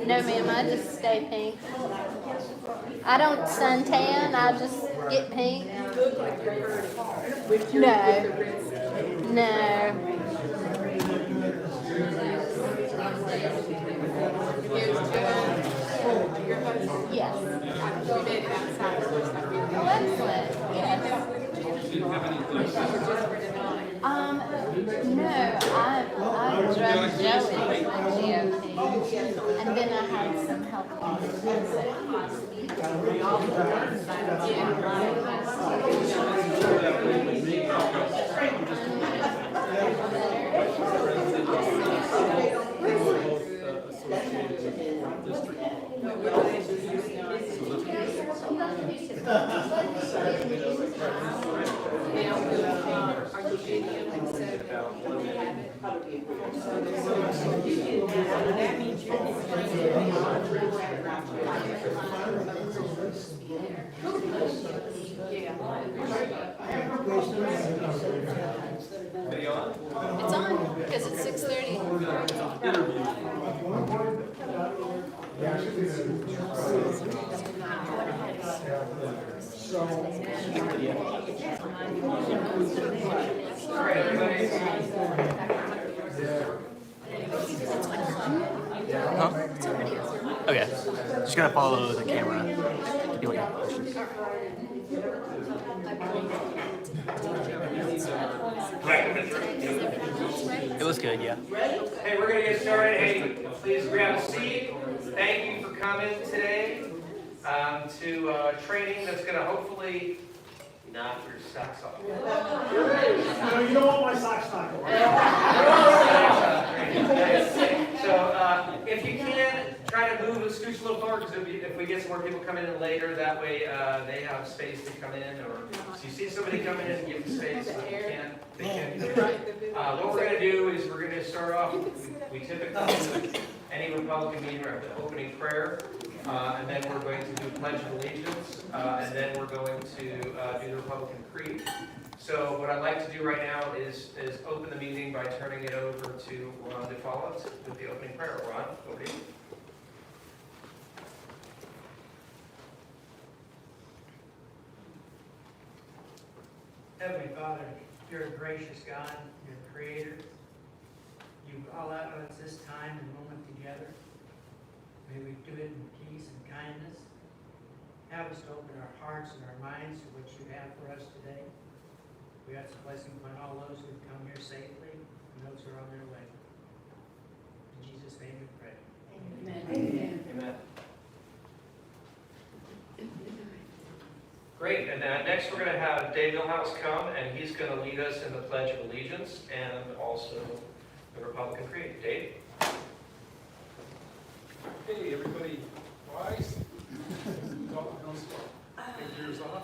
No ma'am, I just stay pink. I don't suntan, I just get pink. No. No. Yes. Oh, excellent. Yes. No, I drugged Joey with my GOP, and then I had some help It's on, because it's 6:30. Huh? Okay. Just gotta follow the camera. To do any questions. It was good, yeah. Hey, we're going to get started. Hey, please grab a seat. Thank you for coming today to training that's going to hopefully knock your socks off. No, you don't want my socks knocked off. So if you can, try to move and scooch a little forward, because if we get some more people coming in later, that way they have space to come in, or if you see somebody coming in, give them space. If you can't, they can't. What we're going to do is we're going to start off, we typically do any Republican meeting or the opening prayer, and then we're going to do Pledge of Allegiance, and then we're going to do the Republican Creed. So what I'd like to do right now is open the meeting by turning it over to Ron to follow us with the opening prayer. Ron, over to you. Heavenly Father, you're a gracious God, you're a creator. You allow us this time and moment together. May we do it in peace and kindness. Have us to open our hearts and our minds to what you have for us today. We ask a blessing upon all those who have come here safely and those who are on their way. In Jesus' name we pray. Amen. Amen. Amen. Great, and next we're going to have Dave Milhouse come, and he's going to lead us in the Pledge of Allegiance and also the Republican Creed. Dave? Hey, everybody, rise. Take yours off.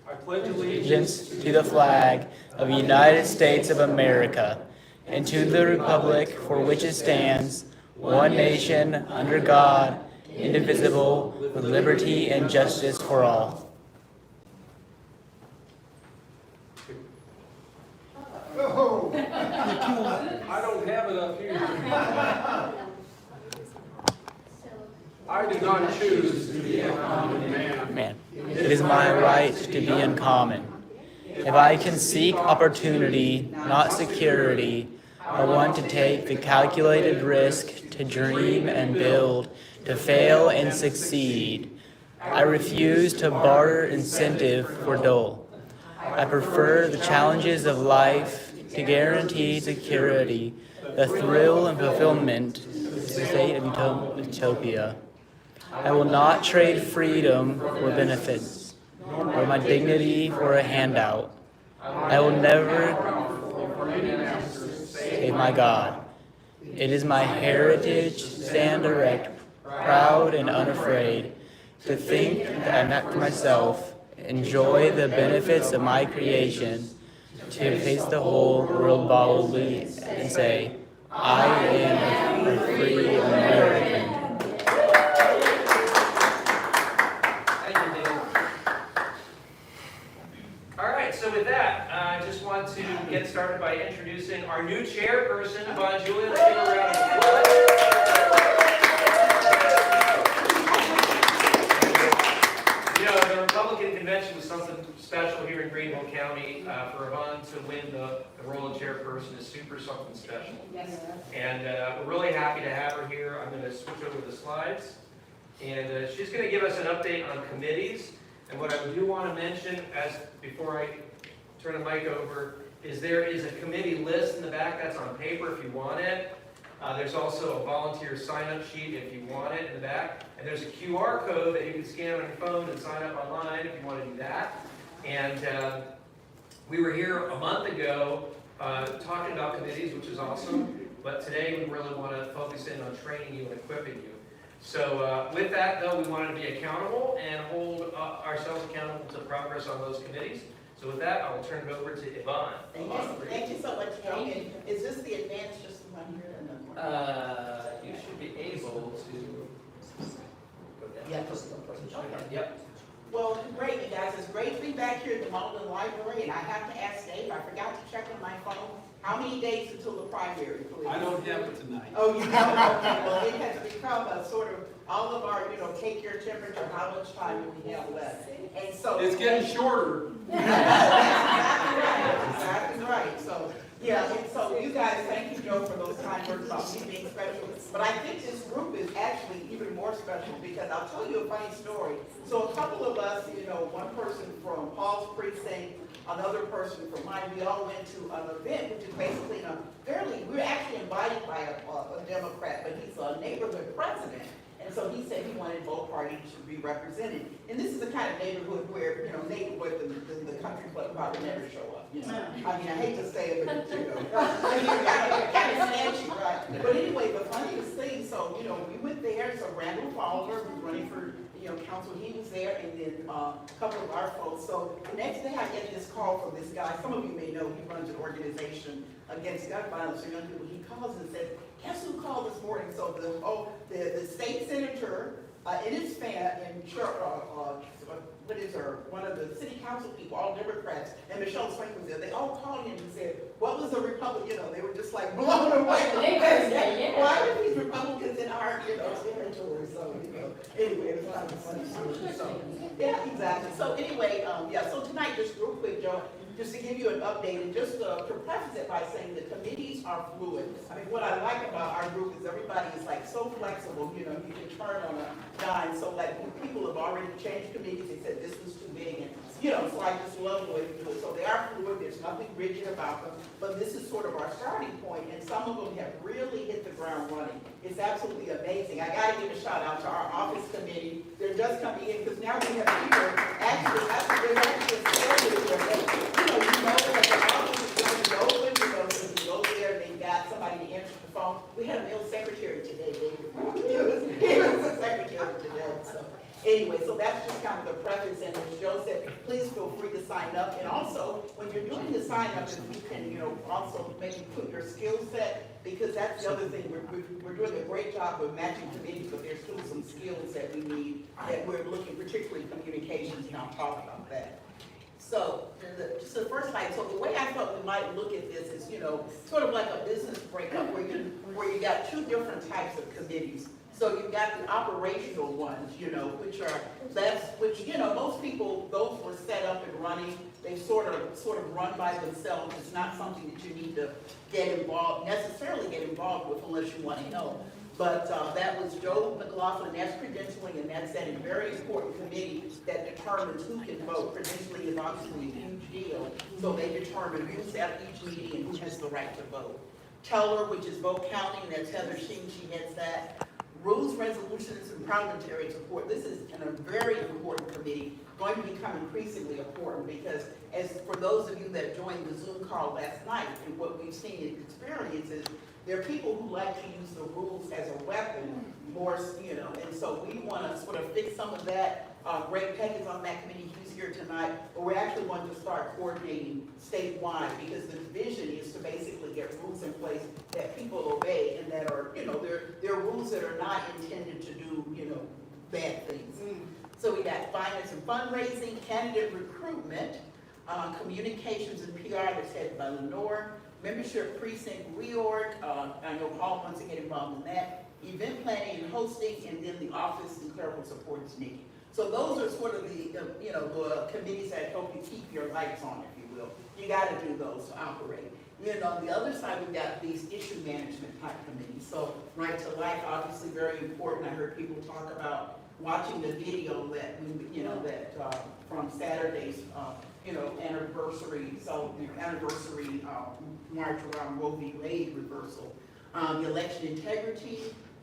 I pledge allegiance allegiance to the flag of the United States of America and to the republic for which it stands, one nation, under God, indivisible, with liberty and justice for all. I don't have it up here. I did not choose to be a common man. It is my right to be uncommon. If I can seek opportunity, not security, I want to take the calculated risk to dream and build, to fail and succeed. I refuse to barter incentive for dole. I prefer the challenges of life to guarantee security, the thrill and fulfillment to the state of utopia. I will not trade freedom for benefits, or my dignity for a handout. I will never save my God. It is my heritage to stand erect, proud and unafraid, to think that I'm not for myself, enjoy the benefits of my creation, to face the whole world boldly and say, I am a free American. Thank you, Dave. All right, so with that, I just want to get started by introducing our new chairperson, Yvonne Julie. Let's give her a round of applause. You know, the Republican convention was something special here in Greenville County. For Yvonne to win the role of chairperson is super something special. Yes. And we're really happy to have her here. I'm going to switch over the slides. And she's going to give us an update on committees. And what I do want to mention, before I turn the mic over, is there is a committee list in the back that's on paper if you want it. There's also a volunteer sign-up sheet if you want it in the back. And there's a QR code that you can scan on your phone and sign up online if you want to do that. And we were here a month ago talking about committees, which is awesome. But today we really want to focus in on training you and equipping you. So with that, though, we wanted to be accountable and hold ourselves accountable to progress on those committees. So with that, I will turn it over to Yvonne. Thank you so much, Joe. And is this the advance, just the one here? And the one? You should be able to. Yeah, just the first. Okay. Yep. Well, great, you guys. It's great to be back here at the Malden Library. And I have to ask Dave, I forgot to check on my phone. How many days until the primary, please? I don't have it tonight. Oh, you don't? Okay, well, it has become a sort of, all of our, take your temperature, how much time do we have left? And so. It's getting shorter. Exactly right. So, yeah, and so you guys, thank you, Joe, for those kind words about me being special. But I think this group is actually even more special because I'll tell you a funny story. So a couple of us, one person from Paul's Precinct, another person from mine, we all went to an event, which is basically we were actually invited by a Democrat, but he's a neighborhood president. And so he said he wanted both parties to be represented. And this is the kind of neighborhood where, neighborhood the country club probably never show up. I mean, I hate to say it, but kind of sketchy, right? But anyway, the funniest thing, so, we went there, so Randall Fowler, who's running for, council, he was there, and then a couple of our folks. So the next day I get this call from this guy, some of you may know, he runs an organization against gun violence for young people. He calls and said, guess who called this morning? So the state senator in his and what is her, one of the city council people, all Democrats, and Michelle Swank was there. They all called him and said, what was the Republican? They were just like blown away. Why are these Republicans in our, territory? So, anyway, it was kind of a funny story. So, yeah, exactly. So anyway, so tonight, just real quick, Joe, just to give you an update and just to preface it by saying the committees are fluid. I mean, what I like about our group is everybody is like so flexible, you can turn on a dime. So like when people have already changed committees, they said this was too big, and so I just love the way we do it. So they are fluid, there's nothing rigid about them, but this is sort of our starting point, and some of them have really hit the ground running. It's absolutely amazing. I gotta give a shout out to our office committee. They're just coming in, because now we have people, actually, there's actually a schedule there. You know that the office is going to open, so you go there, they've got somebody to answer the phone. We had a male secretary today, David. He was the secretary today, so. Anyway, so that's just kind of the preface, and as Joe said, please feel free to sign up. And also, when you're doing the sign up, if you can, also maybe put your skill set, because that's the other thing, we're doing a great job of matching committees, but there's still some skills that we need, that we're looking, particularly communications, and I'll talk about that. So, just the first slide, so the way I thought we might look at this is, sort of like a business breakup, where you got two different types of committees. So you've got the operational ones, which most people, those were set up and running. They sort of run by themselves. It's not something that you need to necessarily get involved with unless you want to know. But that was Joe McLaughlin, that's credentialing, and that's a very important committee that determines who can vote. Credentialing is obviously a huge deal, so they determine who's at each meeting and who has the right to vote. Teller, which is vote counting, that's Heather Sheen, she heads that. Rules, resolutions, and parliamentary support. This is a very important committee, going to become increasingly important because, as for those of you that joined the Zoom call last night, and what we've seen in experience is there are people who like to use the rules as a weapon more, and so we want to sort of fix some of that. Greg Peck is on that committee, he's here tonight, but we're actually going to start coordinating statewide because the vision is to basically get rules in place that people obey and that are, they're rules that are not intended to do, bad things. So we got finance and fundraising, candidate recruitment, communications and PR that's headed by Lenore, membership precinct reorg, I know Paul wants to get involved in that, event planning and hosting, and then the office and clerical support is Nikki. So those are sort of the committees that help you keep your lights on, if you will. You got to do those to operate. Then on the other side, we've got these issue management type committees. So right to life, obviously very important. I heard people talk about watching the video that from Saturday's anniversary, anniversary march around Roe v. Wade reversal. The election integrity,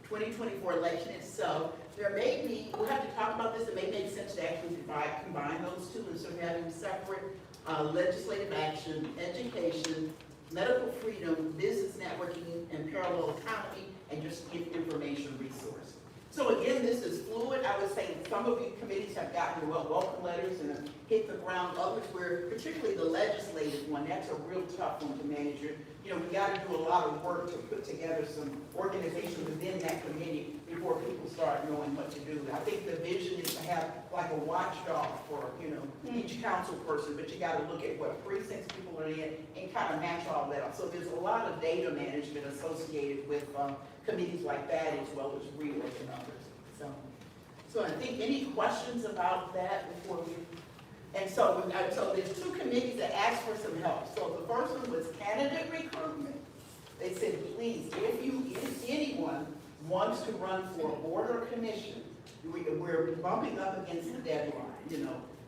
2024 election itself. We'll have to talk about this, it may make sense to actually combine those two instead of having separate legislative action, education, medical freedom, business networking, and parallel economy, and just give information resource. So again, this is fluid. I would say some of you committees have gotten welcome letters and have hit the ground. Others where, particularly the legislative one, that's a real tough one to manage. We got to do a lot of work to put together some organization within that committee before people start knowing what to do. I think the vision is to have like a watchdog for, each council person, but you got to look at what precincts people are in and kind of match all that up. So there's a lot of data management associated with committees like that, as well as reorg and others. So I think any questions about that before we? And so there's two committees that asked for some help. So the first one was candidate recruitment. They said, please, if anyone wants to run for a board or commission, we're bumping up against the deadline,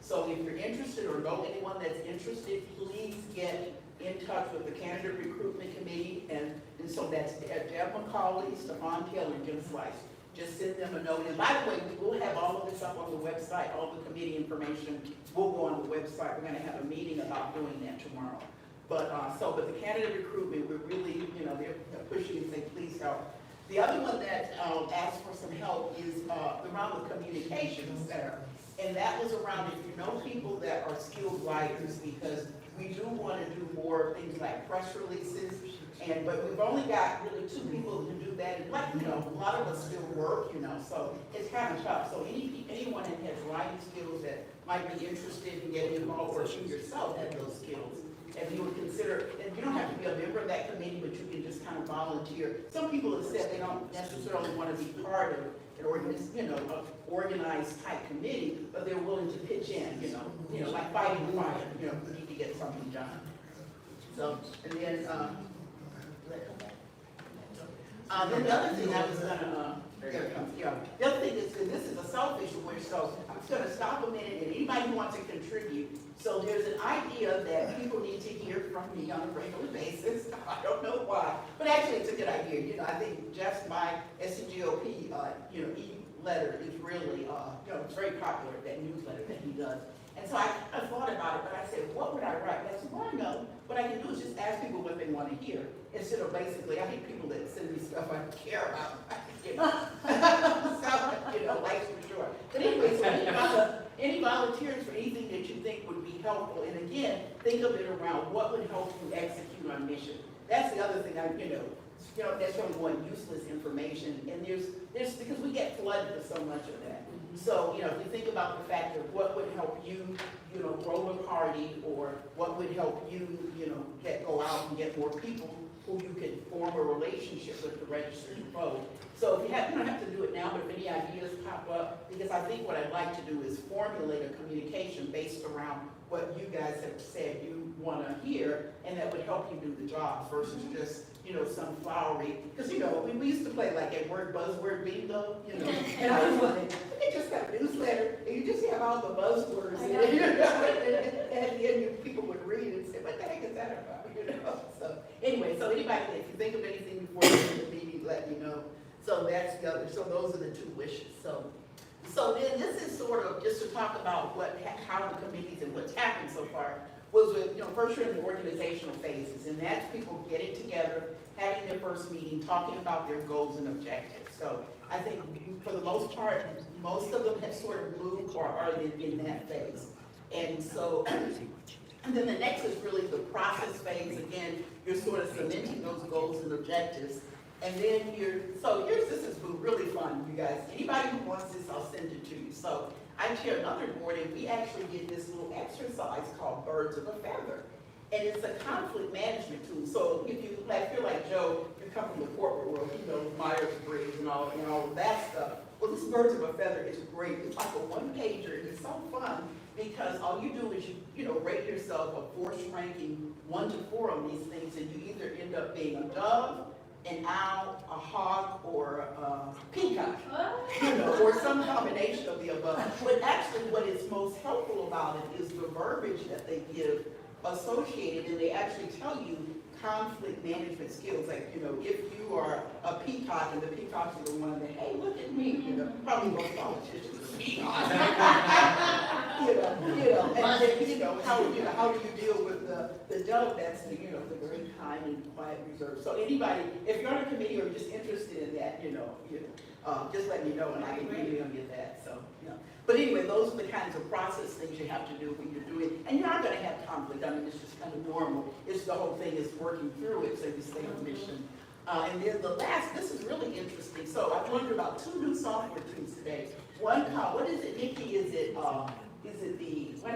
So if you're interested or know anyone that's interested, please get in touch with the candidate recruitment committee. And so that's Deb McCauley, Stephon Taylor, and Jim Slice. Just send them a note. And by the way, we'll have all of this up on the website, all the committee information will go on the website. We're going to have a meeting about doing that tomorrow. But the candidate recruitment, we're really, they're pushing and saying, please help. The other one that asked for some help is around the communications center. And that was around if you know people that are skilled writers, because we do want to do more things like press releases. But we've only got really 2 people who do that. And a lot of us still work, so it's kind of tough. So anyone that has writing skills that might be interested in getting involved, or you yourself have those skills, and you would consider, and you don't have to be a member of that committee, but you can just kind of volunteer. Some people have said they don't necessarily want to be part of an organized type committee, but they're willing to pitch in, like fighting the fire, we need to get something done. So, and then, then the other thing I was gonna, the other thing is, this is a selfish one, so I'm just gonna stop a minute, and anybody who wants to contribute. So there's an idea that people need to hear from me on a regular basis. I don't know why, but actually it's a good idea. I think just my SCGOP, e-letter is really, it's very popular, that newsletter that he does. And so I thought about it, but I said, what would I write? And I said, well, I know. What I can do is just ask people what they want to hear. Instead of basically, I hate people that send me stuff I don't care about. So, likes for sure. But anyway, so any volunteers for anything that you think would be helpful, and again, think of it around what would help you execute on mission. That's the other thing that's really going useless information, and there's because we get flooded with so much of that. So, if you think about the fact of what would help you, grow a party, or what would help you, go out and get more people who you can form a relationship with to register to vote. So if you don't have to do it now, but if any ideas pop up, because I think what I'd like to do is formulate a communication based around what you guys have said you want to hear, and that would help you do the job versus just, some flowery, because, we used to play like at word buzzword bingo, and I was like, you just got a newsletter, and you just have all the buzzwords, and at the end, people would read it and say, what the heck is that about, So anyway, so anybody, if you think of anything before the end of the meeting, let me know. So that's the other, so those are the two wishes. So then this is sort of just to talk about how the committees and what's happened so far was with, first you're in the organizational phases, and that's people getting together, having their first meeting, talking about their goals and objectives. So I think for the most part, most of them have sort of moved or are in that phase. And so, and then the next is really the process phase. Again, you're sort of cementing those goals and objectives. And then this is really fun, you guys. Anybody who wants this, I'll send it to you. So I chair another board, and we actually did this little exercise called Birds of a Feather. And it's a conflict management tool. So if you feel like Joe, you come from the corporate world, Myers-Briggs and all of that stuff. Well, this Birds of a Feather is great. It's like a one-pager, and it's so fun because all you do is you rate yourself a force ranking 1 to 4 on these things, and you either end up being a dove, an owl, a hawk, or a peacock, or some combination of the above. But actually what is most helpful about it is the verbiage that they give associated, and they actually tell you conflict management skills. Like, if you are a peacock, and the peacocks are the one that, hey, look at me, probably most politicians are peacocks. And then, how do you deal with the dove that's the very kind and quiet reserve. So anybody, if you're on a committee or just interested in that, just let me know and I can email you that. So, But anyway, those are the kinds of process things you have to do when you're doing, and you're not going to have conflict. I mean, it's just kind of normal. It's the whole thing is working through it so you stay on mission. And then the last, this is really interesting. So I've learned about 2 new software tools today. One called, what is it, Nikki? Is it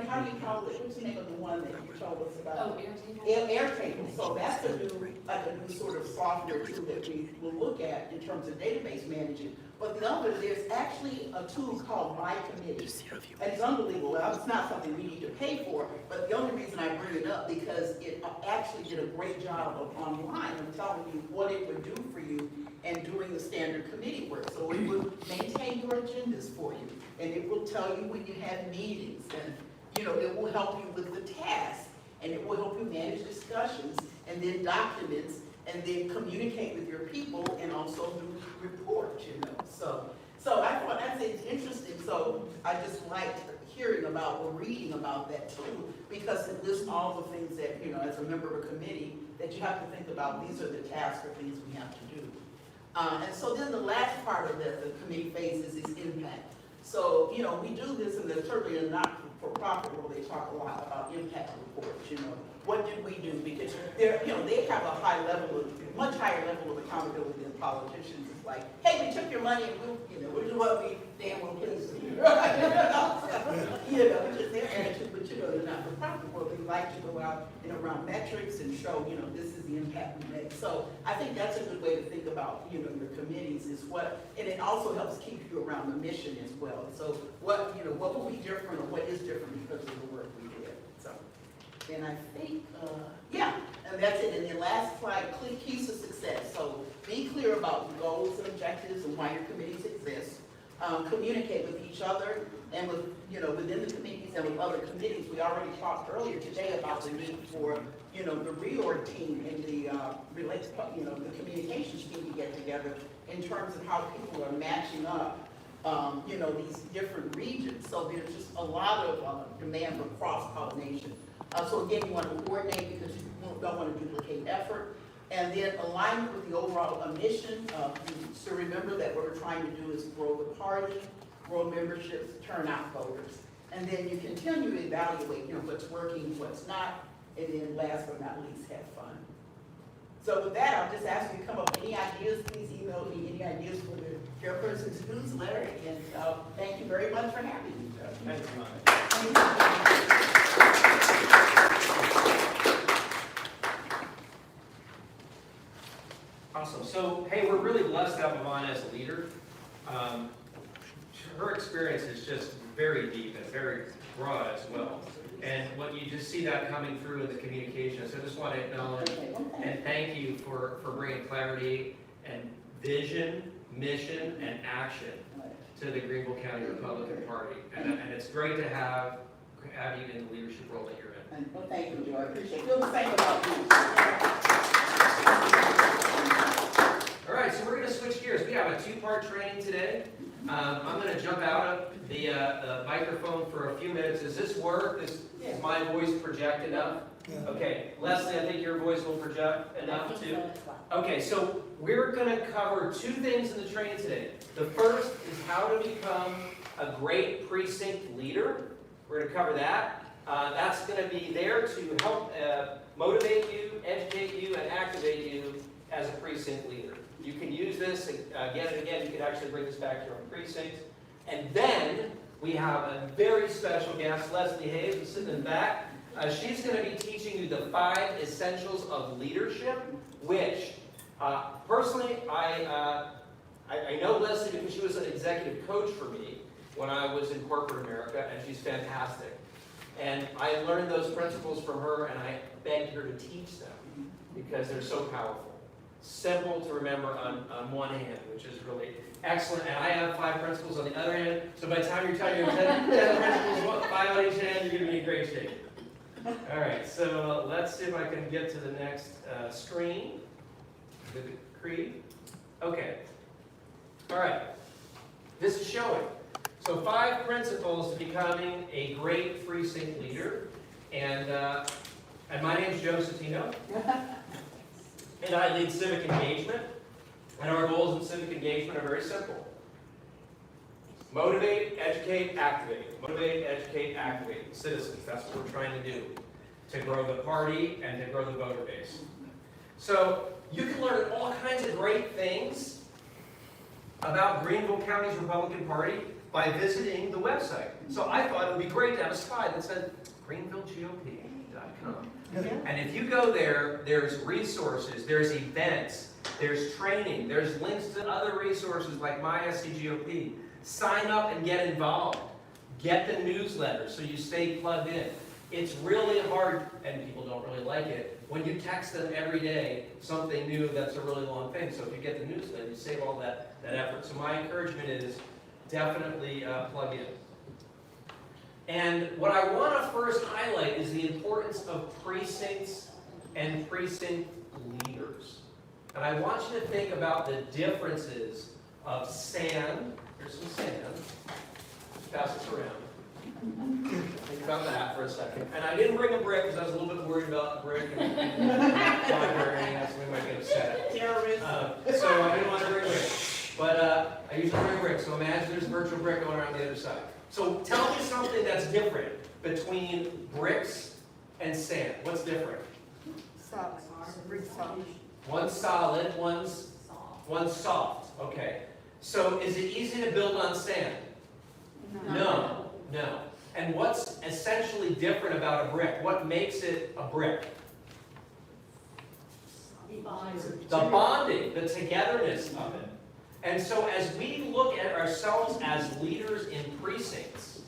how do you call it? What's the name of the one that you told us about? Airtable. So that's a new sort of software tool that we will look at in terms of database management. But the other, there's actually a tool called My Committee. And it's unbelievable. Well, it's not something we need to pay for, but the only reason I bring it up because it actually did a great job of online of telling you what it would do for you and doing the standard committee work. So it will maintain your agendas for you, and it will tell you when you have meetings, and it will help you with the tasks, and it will help you manage discussions, and then documents, and then communicate with your people, and also do reports. So I thought that's interesting. So I just liked hearing about or reading about that too, because it lists all the things that as a member of a committee that you have to think about. These are the tasks or things we have to do. And so then the last part of the committee phases is impact. So, we do this, and there's certainly a not-for-profit world, they talk a lot about impact reports, What did we do? Because they have a much higher level of accountability than politicians. It's like, hey, we took your money and we'll do what we damn well please do. Which is their attitude, but the not-for-profit world, they like to go out around metrics and show, this is the impact we make. So I think that's a good way to think about, your committees is and it also helps keep you around the mission as well. So what will be different or what is different because of the work we did. So, and I think, and that's it. And the last slide, keys to success. So be clear about goals and objectives and why your committees exist. Communicate with each other and with, within the committees and with other committees. We already talked earlier today about the need for, the reorg team and the the communications team to get together in terms of how people are matching up, these different regions. So there's just a lot of demand for cross-pollination. So again, you want to coordinate because you don't want to duplicate effort. And then alignment with the overall mission. So remember that what we're trying to do is grow the party, roll memberships, turn out voters. And then you continue to evaluate, what's working, what's not, and then last but not least, have fun. So with that, I'll just ask you to come up with any ideas. Please email me any ideas for the chairperson's newsletter, and thank you very much for having me. Thanks, Mike. Awesome. So, hey, we're really blessed to have Ivana as a leader. Her experience is just very deep and very broad as well. And what you just see that coming through in the communication. So I just want to acknowledge and thank you for bringing clarity and vision, mission, and action to the Greenville County Republican Party. And it's great to have you in the leadership role that you're in. Well, thank you, Joe. I appreciate it. Feel the same about you. All right, so we're going to switch gears. We have a two-part training today. I'm going to jump out of the microphone for a few minutes. Does this work? Is my voice project enough? Okay, Leslie, I think your voice will project enough too. Okay, so we're going to cover two things in the training today. The first is how to become a great precinct leader. We're going to cover that. That's going to be there to help motivate you, educate you, and activate you as a precinct leader. You can use this again and again. You can actually bring this back to your own precinct. And then we have a very special guest, Leslie Hayes, who's sitting in the back. She's going to be teaching you the 5 essentials of leadership, which personally, I know Leslie because she was an executive coach for me when I was in corporate America, and she's fantastic. And I learned those principles from her, and I begged her to teach them because they're so powerful. Simple to remember on one hand, which is really excellent. And I have 5 principles on the other hand, so by the time you're telling your 10 principles, 5 on each hand, you're going to be in great shape. All right, so let's see if I can get to the next screen. The creed. Okay. All right. This is showing. So 5 principles to becoming a great precinct leader. And my name is Joe Citeno. And I lead civic engagement. And our goals in civic engagement are very simple. Motivate, educate, activate. Motivate, educate, activate. Citizens, that's what we're trying to do. To grow the party and to grow the voter base. So you can learn all kinds of great things about Greenville County's Republican Party by visiting the website. So I thought it would be great to have a slide that said greenvillegop.com. And if you go there, there's resources, there's events, there's training, there's links to other resources like mySCGOP. Sign up and get involved. Get the newsletter so you stay plugged in. It's really hard, and people don't really like it, when you text them every day something new that's a really long thing. So if you get the newsletter, you save all that effort. So my encouragement is definitely plug in. And what I want to first highlight is the importance of precincts and precinct leaders. And I want you to think about the differences of sand. Here's some sand. Just pass this around. Think about that for a second. And I didn't bring a brick because I was a little bit worried about brick and so we might get upset. So I didn't want to bring a brick. But I usually bring a brick. So imagine there's a virtual brick going around the other side. So tell me something that's different between bricks and sand. What's different? Solid. One's solid, one's soft. Okay. So is it easy to build on sand? No. And what's essentially different about a brick? What makes it a brick? The bonding, the togetherness of it. And so as we look at ourselves as leaders in precincts,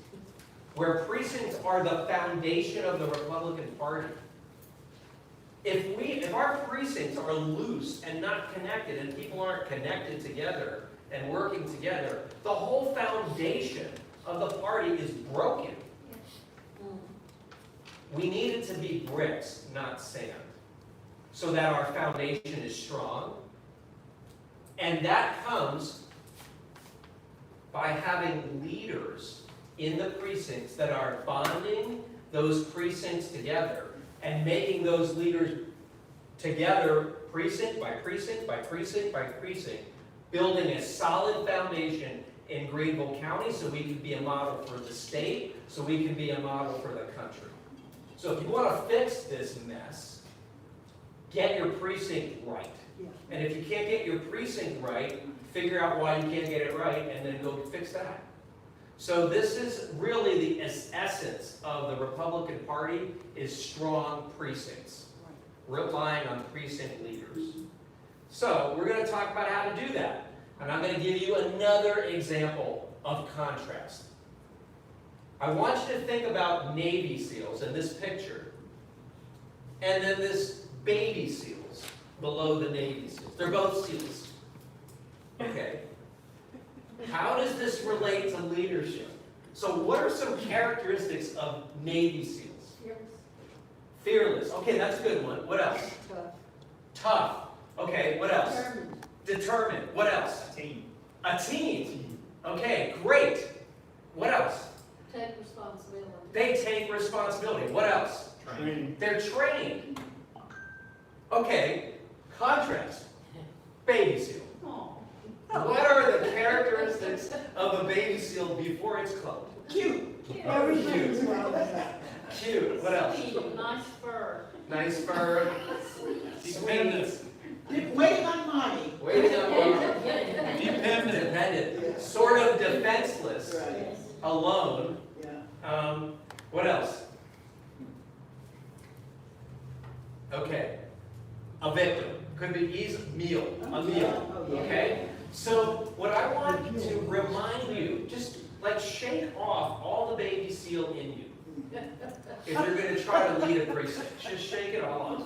where precincts are the foundation of the Republican Party, if our precincts are loose and not connected, and people aren't connected together and working together, the whole foundation of the party is broken. We need it to be bricks, not sand, so that our foundation is strong. And that comes by having leaders in the precincts that are bonding those precincts together and making those leaders together, precinct by precinct by precinct by precinct, building a solid foundation in Greenville County so we can be a model for the state, so we can be a model for the country. So if you want to fix this mess, get your precinct right. And if you can't get your precinct right, figure out why you can't get it right and then go fix that. So this is really the essence of the Republican Party, is strong precincts, relying on precinct leaders. So we're going to talk about how to do that. And I'm going to give you another example of contrast. I want you to think about Navy SEALs in this picture, and then this baby SEALs below the Navy SEALs. They're both SEALs. Okay. How does this relate to leadership? So what are some characteristics of Navy SEALs? Fearless. Okay, that's a good one. What else? Tough. Okay, what else? Determined. What else? A team. Okay, great. What else? Take responsibility. They take responsibility. What else? Training. They're trained. Okay, contrast. Baby SEAL. What are the characteristics of a baby SEAL before it's cloned? Cute. Cute. Cute. What else? Nice fur. Nice fur. Dependent. Waiting on mommy. Waiting on mom. Dependent. Sort of defenseless. Right. Alone. Yeah. What else? Okay. A victim. Could be easy. Meal. A meal. Okay? So what I want to remind you, just like shake off all the baby SEAL in you. If you're going to try to lead a precinct, just shake it all off.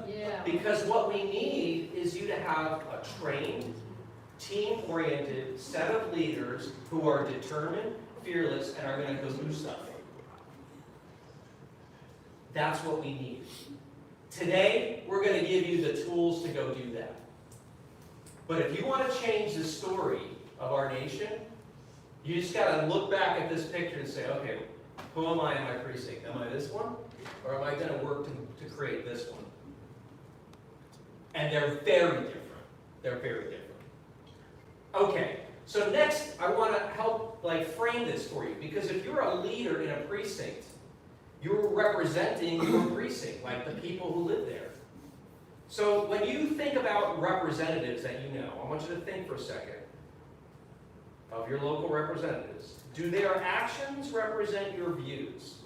Yeah. Because what we need is you to have a trained, team-oriented set of leaders who are determined, fearless, and are going to go do stuff. That's what we need. Today, we're going to give you the tools to go do that. But if you want to change the story of our nation, you just got to look back at this picture and say, okay, who am I in my precinct? Am I this one? Or am I going to work to create this one? And they're very different. They're very different. Okay, so next I want to help frame this for you. Because if you're a leader in a precinct, you're representing your precinct, like the people who live there. So when you think about representatives that you know, I want you to think for a second of your local representatives. Do their actions represent your views?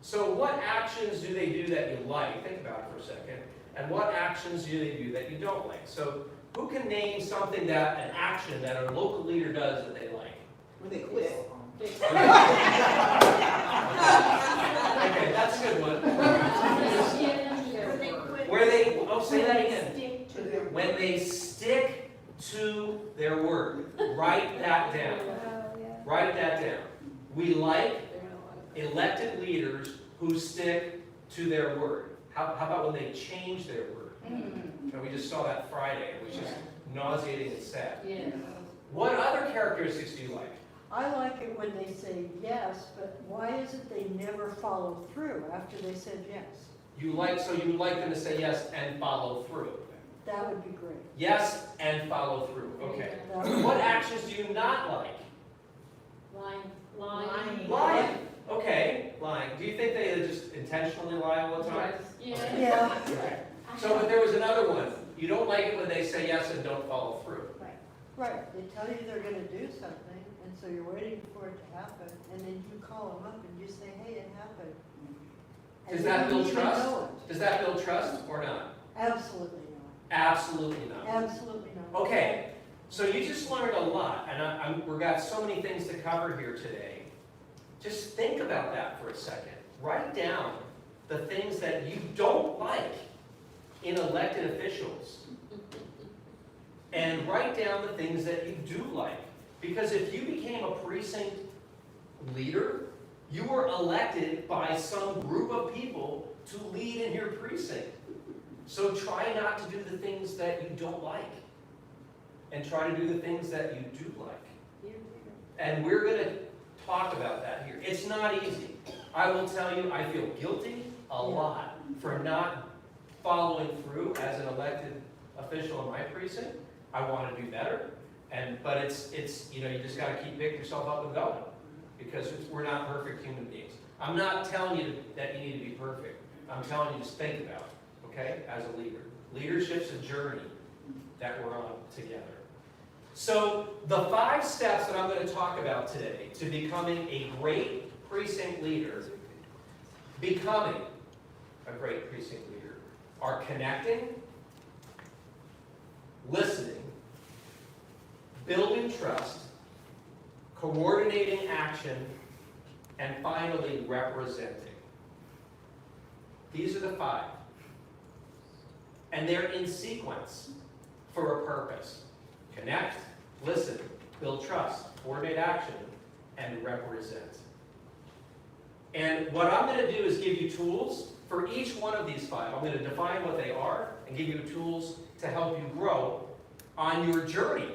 So what actions do they do that you like? Think about it for a second. And what actions do they do that you don't like? So who can name something that, an action that a local leader does that they like? When they quit. Okay, that's a good one. Where they, oh, say that again. When they stick to their word. Write that down. Write that down. We like elected leaders who stick to their word. How about when they change their word? And we just saw that Friday. It was just nauseating and sad. Yeah. What other characteristics do you like? I like it when they say yes, but why is it they never follow through after they said yes? You like them to say yes and follow through. That would be great. Yes and follow through. Okay. What actions do you not like? Lying. Lying. Okay, lying. Do you think they just intentionally lie all the time? Yeah. Yeah. So, but there was another one. You don't like it when they say yes and don't follow through. Right, they tell you they're gonna do something, and so you're waiting for it to happen, and then you call them up and you say, hey, it happened. And Does they that don't build even trust? know it. Does that build trust or not? Absolutely not. Absolutely not. Absolutely not. Okay, so you just learned a lot, and we've got so many things to cover here today. Just think about that for a second. Write down the things that you don't like in elected officials. And write down the things that you do like. Because if you became a precinct leader, you were elected by some group of people to lead in your precinct. So try not to do the things that you don't like. And try to do the things that you do like. And we're going to talk about that here. It's not easy. I will tell you, I feel guilty a lot for not following through as an elected official in my precinct. I want to do better. But it's you just got to keep picking yourself up and going, because we're not perfect human beings. I'm not telling you that you need to be perfect. I'm telling you, just think about it, okay, as a leader. Leadership's a journey that we're on together. So the 5 steps that I'm going to talk about today to becoming a great precinct leader, are connecting, listening, building trust, coordinating action, and finally representing. These are the 5. And they're in sequence for a purpose. Connect, listen, build trust, coordinate action, and represent. And what I'm going to do is give you tools for each one of these 5. I'm going to define what they are and give you tools to help you grow on your journey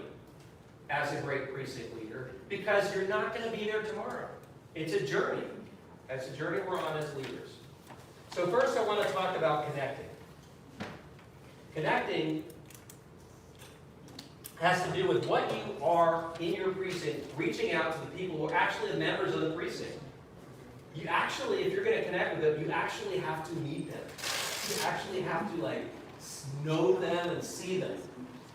as a great precinct leader, because you're not going to be there tomorrow. It's a journey. That's a journey we're on as leaders. So first I want to talk about connecting. Connecting has to do with what you are in your precinct, reaching out to the people who are actually the members of the precinct. You actually, if you're going to connect with them, you actually have to meet them. You actually have to know them and see them.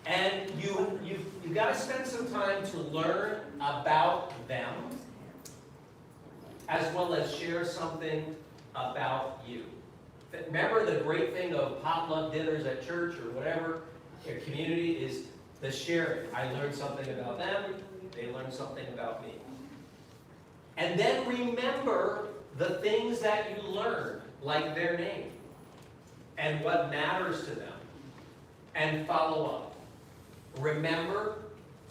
And you've got to spend some time to learn about them, as well as share something about you. Remember, the great thing of potluck dinners at church or whatever, your community, is the sharing. I learned something about them, they learned something about me. And then remember the things that you learned, like their name, and what matters to them, and follow up. Remember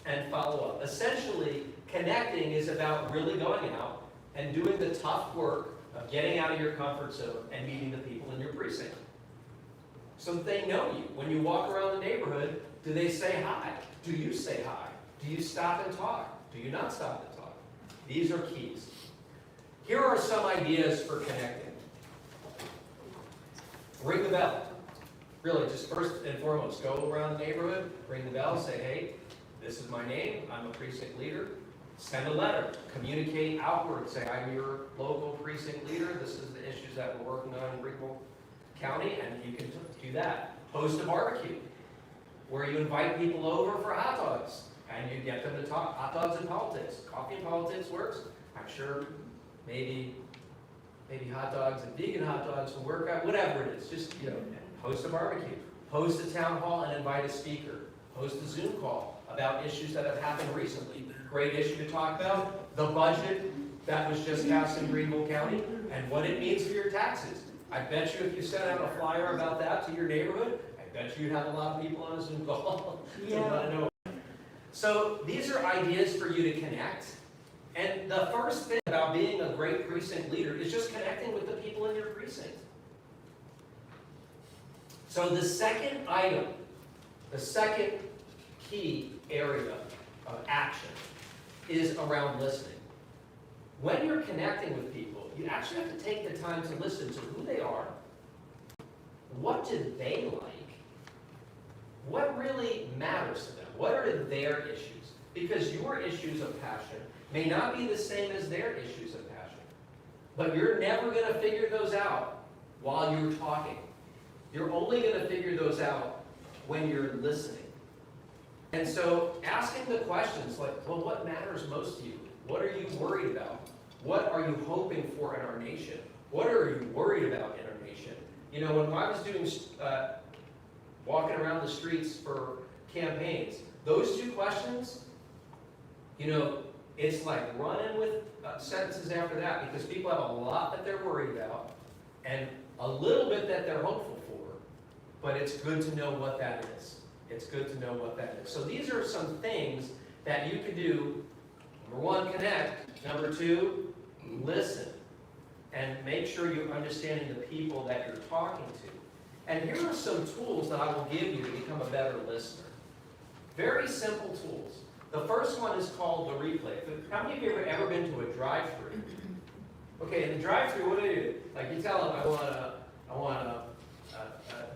and follow up. Essentially, connecting is about really going out and doing the tough work of getting out of your comfort zone and meeting the people in your precinct, so that they know you. When you walk around the neighborhood, do they say hi? Do you say hi? Do you stop and talk? Do you not stop and talk? These are keys. Here are some ideas for connecting. Ring the bell. Really, just first and foremost, go around the neighborhood, ring the bell, say, hey, this is my name, I'm a precinct leader. Send a letter, communicate outward, say, I'm your local precinct leader, this is the issues that we're working on in Greenville County, and you can do that. Host a barbecue, where you invite people over for hot dogs, and you get them to talk hot dogs and politics. Coffee and politics works. I'm sure maybe hot dogs and vegan hot dogs will work out, whatever it is, just, host a barbecue. Host a town hall and invite a speaker. Host a Zoom call about issues that have happened recently. Great issue to talk about, the budget that was just passed in Greenville County and what it means for your taxes. I bet you if you sent out a flyer about that to your neighborhood, I bet you'd have a lot of people on a Zoom call to want to know. So these are ideas for you to connect. And the first thing about being a great precinct leader is just connecting with the people in your precinct. So the second item, the second key area of action is around listening. When you're connecting with people, you actually have to take the time to listen to who they are, what do they like, what really matters to them, what are their issues, because your issues of passion may not be the same as their issues of passion, but you're never going to figure those out while you're talking. You're only going to figure those out when you're listening. And so asking the questions like, well, what matters most to you? What are you worried about? What are you hoping for in our nation? What are you worried about in our nation? When I was doing walking around the streets for campaigns, those 2 questions, it's like running with sentences after that, because people have a lot that they're worried about and a little bit that they're hopeful for, but it's good to know what that is. It's good to know what that is. So these are some things that you can do. Number 1, connect. Number 2, listen. And make sure you're understanding the people that you're talking to. And here are some tools that I will give you to become a better listener. Very simple tools. The first one is called the replay. How many of you have ever been to a drive-thru? Okay, in the drive-thru, what do? You tell them, I want a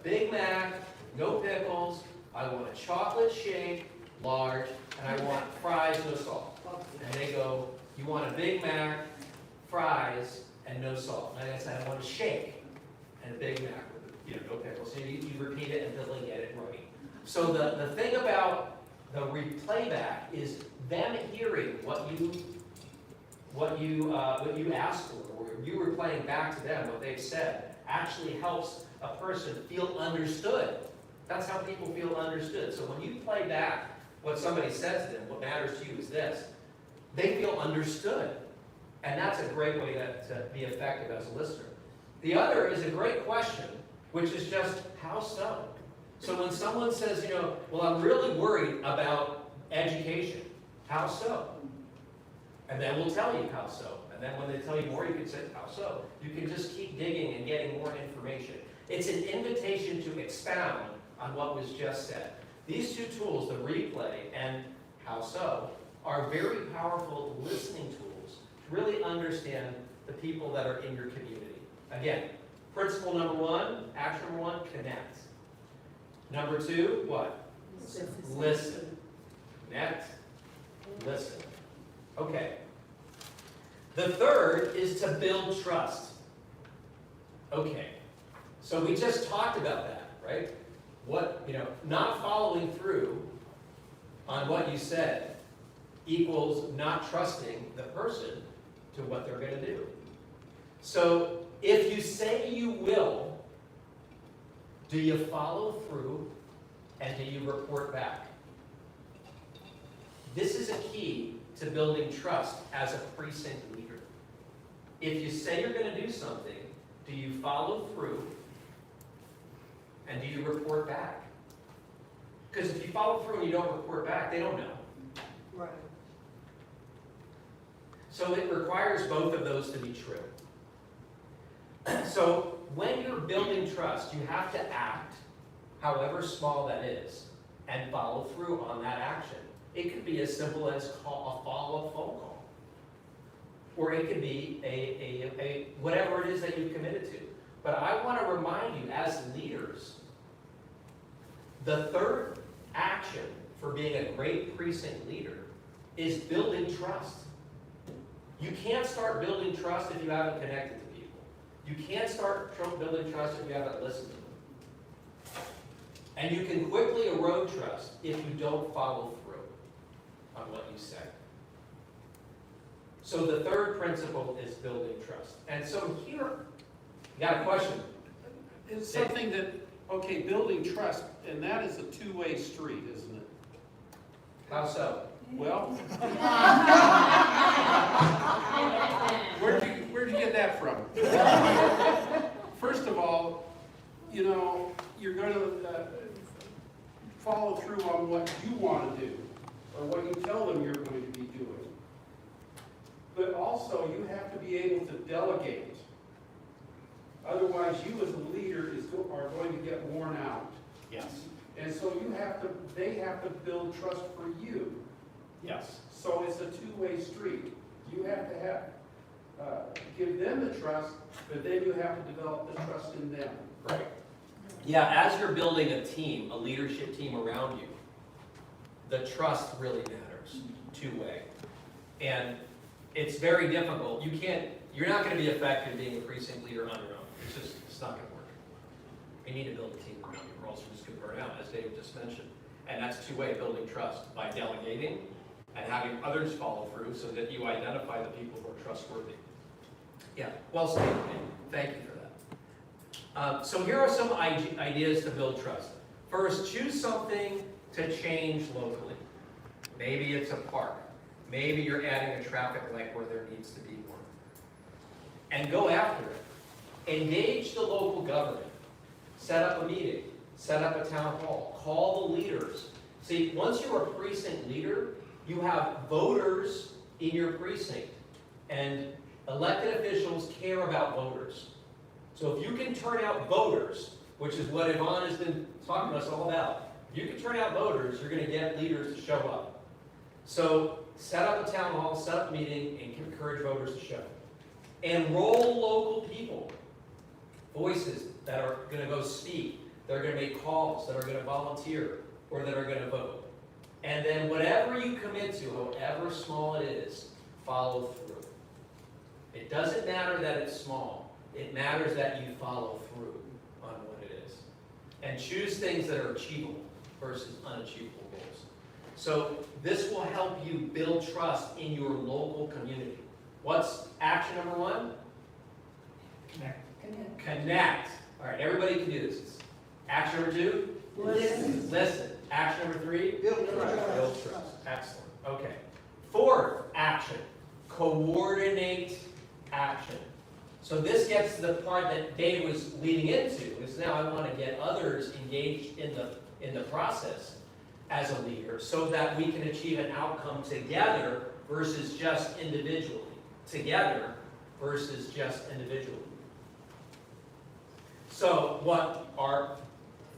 Big Mac, no pickles, I want a chocolate shake, large, and I want fries, no salt. And they go, you want a Big Mac, fries, and no salt. And I said, I want a shake and a Big Mac with, no pickles. So you repeat it until they get it right. So the thing about the replayback is them hearing what you asked for, or you were playing back to them what they've said, actually helps a person feel understood. That's how people feel understood. So when you play back what somebody says to them, what matters to you is this. They feel understood. And that's a great way to be effective as a listener. The other is a great question, which is just, how so? So when someone says, well, I'm really worried about education, how so? And then we'll tell you how so. And then when they tell you more, you can say, how so? You can just keep digging and getting more information. It's an invitation to expound on what was just said. These two tools, the replay and how so, are very powerful listening tools to really understand the people that are in your community. Again, principle number one, action number one, connect. Number two, what? Listen. Connect, listen. Okay. The third is to build trust. Okay. So we just talked about that, right? Not following through on what you said equals not trusting the person to what they're going to do. So if you say you will, do you follow through and do you report back? This is a key to building trust as a precinct leader. If you say you're going to do something, do you follow through and do you report back? Because if you follow through and you don't report back, they don't know. Right. So it requires both of those to be true. So when you're building trust, you have to act, however small that is, and follow through on that action. It could be as simple as a follow-up phone call. Or it could be a whatever it is that you've committed to. But I want to remind you, as leaders, the third action for being a great precinct leader is building trust. You can't start building trust if you haven't connected to people. You can't start building trust if you haven't listened to them. And you can quickly erode trust if you don't follow through on what you say. So the third principle is building trust. And so here, you got a question? It's something that, okay, building trust, and that is a two-way street, isn't it? How so? Well, where'd you get that from? First of all, you're going to follow through on what you want to do, or what you tell them you're going to be doing. But also, you have to be able to delegate. Otherwise, you as a leader are going to get worn out. Yes. And so they have to build trust for you. Yes. So it's a two-way street. You have to give them the trust, but then you have to develop the trust in them. Right. Yeah, as you're building a team, a leadership team around you, the trust really matters, two-way. And it's very difficult. You're not going to be effective being a precinct leader on your own. It's not going to work. You need to build a team around you, or else you're just going to burn out, as David just mentioned. And that's two-way, building trust by delegating and having others follow through so that you identify the people who are trustworthy. Yeah, well stated. Thank you for that. So here are some ideas to build trust. First, choose something to change locally. Maybe it's a park. Maybe you're adding a traffic light where there needs to be one. And go after it. Engage the local government. Set up a meeting. Set up a town hall. Call the leaders. See, once you're a precinct leader, you have voters in your precinct. And elected officials care about voters. So if you can turn out voters, which is what Yvonne has been talking to us all about, if you can turn out voters, you're going to get leaders to show up. So set up a town hall, set up a meeting, and encourage voters to show. Enroll local people, voices that are going to go speak, that are going to make calls, that are going to volunteer, or that are going to vote. And then whatever you commit to, however small it is, follow through. It doesn't matter that it's small. It matters that you follow through on what it is. And choose things that are achievable versus unachievable goals. So this will help you build trust in your local community. What's action number 1? Connect. All right, everybody can do this. Action number 2? Listen. Action number 3? Build trust. Excellent. Okay. 4th action, coordinate action. So this gets to the part that Dave was leading into, is now I want to get others engaged in the process as a leader so that we can achieve an outcome together versus just individually. Together versus just individually. So what are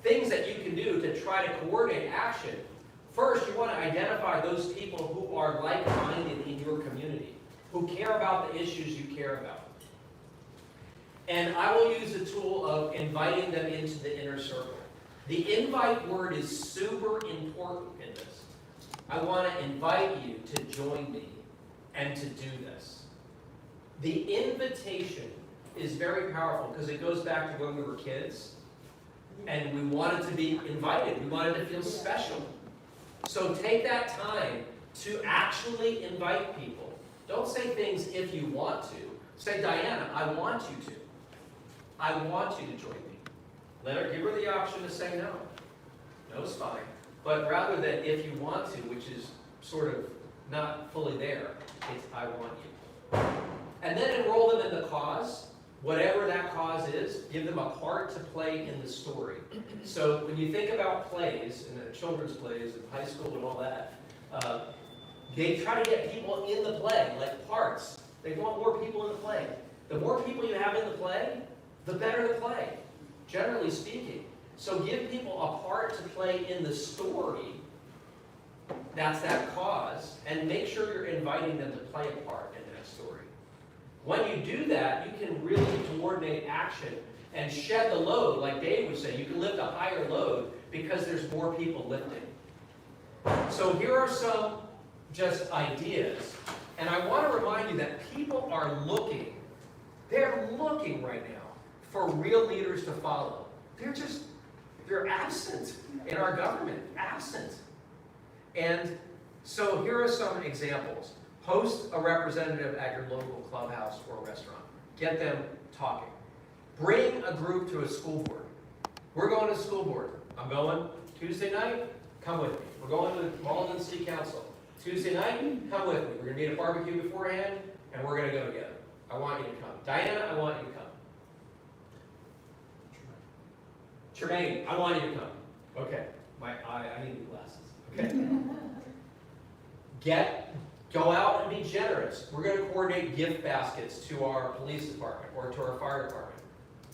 things that you can do to try to coordinate action? First, you want to identify those people who are like-minded in your community, who care about the issues you care about. And I will use the tool of inviting them into the inner circle. The invite word is super important in this. I want to invite you to join me and to do this. The invitation is very powerful because it goes back to when we were kids and we wanted to be invited. We wanted to feel special. So take that time to actually invite people. Don't say things if you want to. Say, Diana, I want you to. I want you to join me. Give her the option to say no. No's fine. But rather than if you want to, which is sort of not fully there, it's I want you. And then enroll them in the cause, whatever that cause is. Give them a part to play in the story. So when you think about plays, and children's plays, and high school and all that, they try to get people in the play, like parts. They want more people in the play. The more people you have in the play, the better the play, generally speaking. So give people a part to play in the story, that's that cause, and make sure you're inviting them to play a part in that story. When you do that, you can really coordinate action and shed the load, like Dave was saying. You can lift a higher load because there's more people lifting. So here are some just ideas. And I want to remind you that people are looking, they're looking right now for real leaders to follow. They're absent in our government, absent. And so here are some examples. Host a representative at your local clubhouse or restaurant. Get them talking. Bring a group to a school board. We're going to school board. I'm going Tuesday night, come with me. We're going to Malden City Council. Tuesday night, come with me. We're going to eat a barbecue beforehand, and we're going to go together. I want you to come. Diana, I want you to come. Tremaine, I want you to come. Okay. I need new glasses. Okay. Go out and be generous. We're going to coordinate gift baskets to our police department or to our fire department.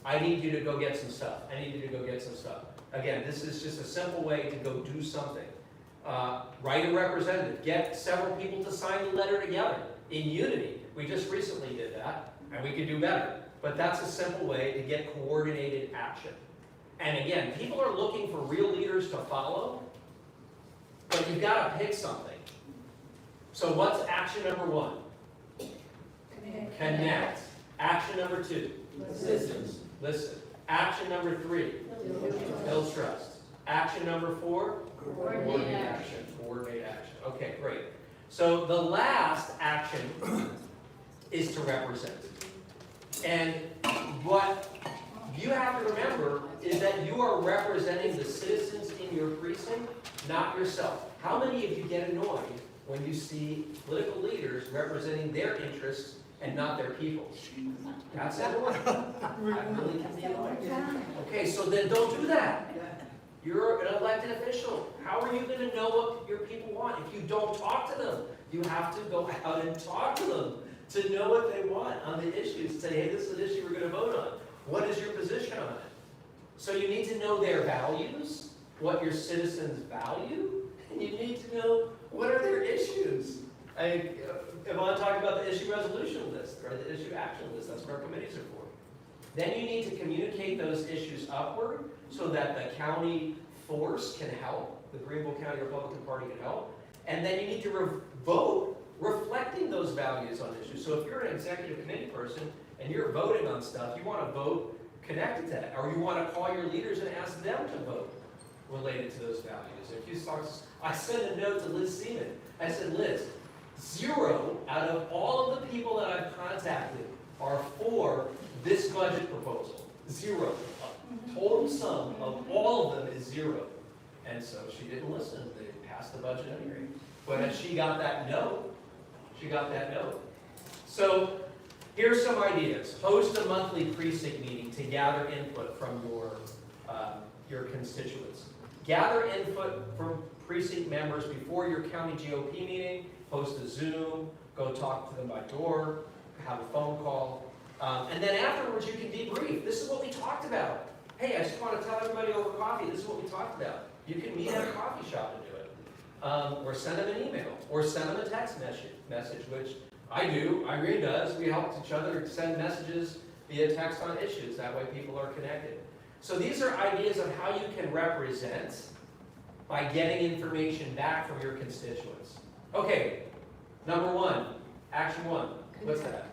I need you to go get some stuff. I need you to go get some stuff. Again, this is just a simple way to go do something. Write a representative. Get several people to sign the letter together in unity. We just recently did that, and we could do better. But that's a simple way to get coordinated action. And again, people are looking for real leaders to follow, but you've got to pick something. So what's action number 1? Connect. Action number 2? Listen. Action number 3? Build trust. Action number 4? Coordinate action. Coordinate action. Okay, great. So the last action is to represent. And what you have to remember is that you are representing the citizens in your precinct, not yourself. How many of you get annoyed when you see political leaders representing their interests and not their people's? That's annoying. I really can be annoying. Okay, so then don't do that. You're an elected official. How are you going to know what your people want if you don't talk to them? You have to go out and talk to them to know what they want on the issues. Say, hey, this is an issue we're going to vote on. What is your position on it? So you need to know their values, what your citizens value, and you need to know what are their issues. Yvonne talked about the issue resolution list, or the issue action list. That's what our committees are for. Then you need to communicate those issues upward so that the county force can help. the Greenville County Republican Party can help. And then you need to vote reflecting those values on issues. So if you're an executive committee person and you're voting on stuff, you want to vote connected to that, or you want to call your leaders and ask them to vote related to those values. If you start, I sent a note to Liz Seaman. I said, Liz, 0 out of all of the people that I've contacted are for this budget proposal. 0. A total sum of all of them is 0. And so she didn't listen. They passed the budget anyway. But as she got that note, So here's some ideas. Host a monthly precinct meeting to gather input from your constituents. Gather input from precinct members before your county GOP meeting. Host a Zoom. Go talk to them by door. Have a phone call. And then afterwards you can debrief. This is what we talked about. Hey, I just want to tell everybody over coffee, this is what we talked about. You can meet at a coffee shop and do it. Or send them an email. Or send them a text message, which I do. Irene does. We help each other send messages via text on issues. That way people are connected. So these are ideas of how you can represent by getting information back from your constituents. Okay, number 1, action 1. What's that?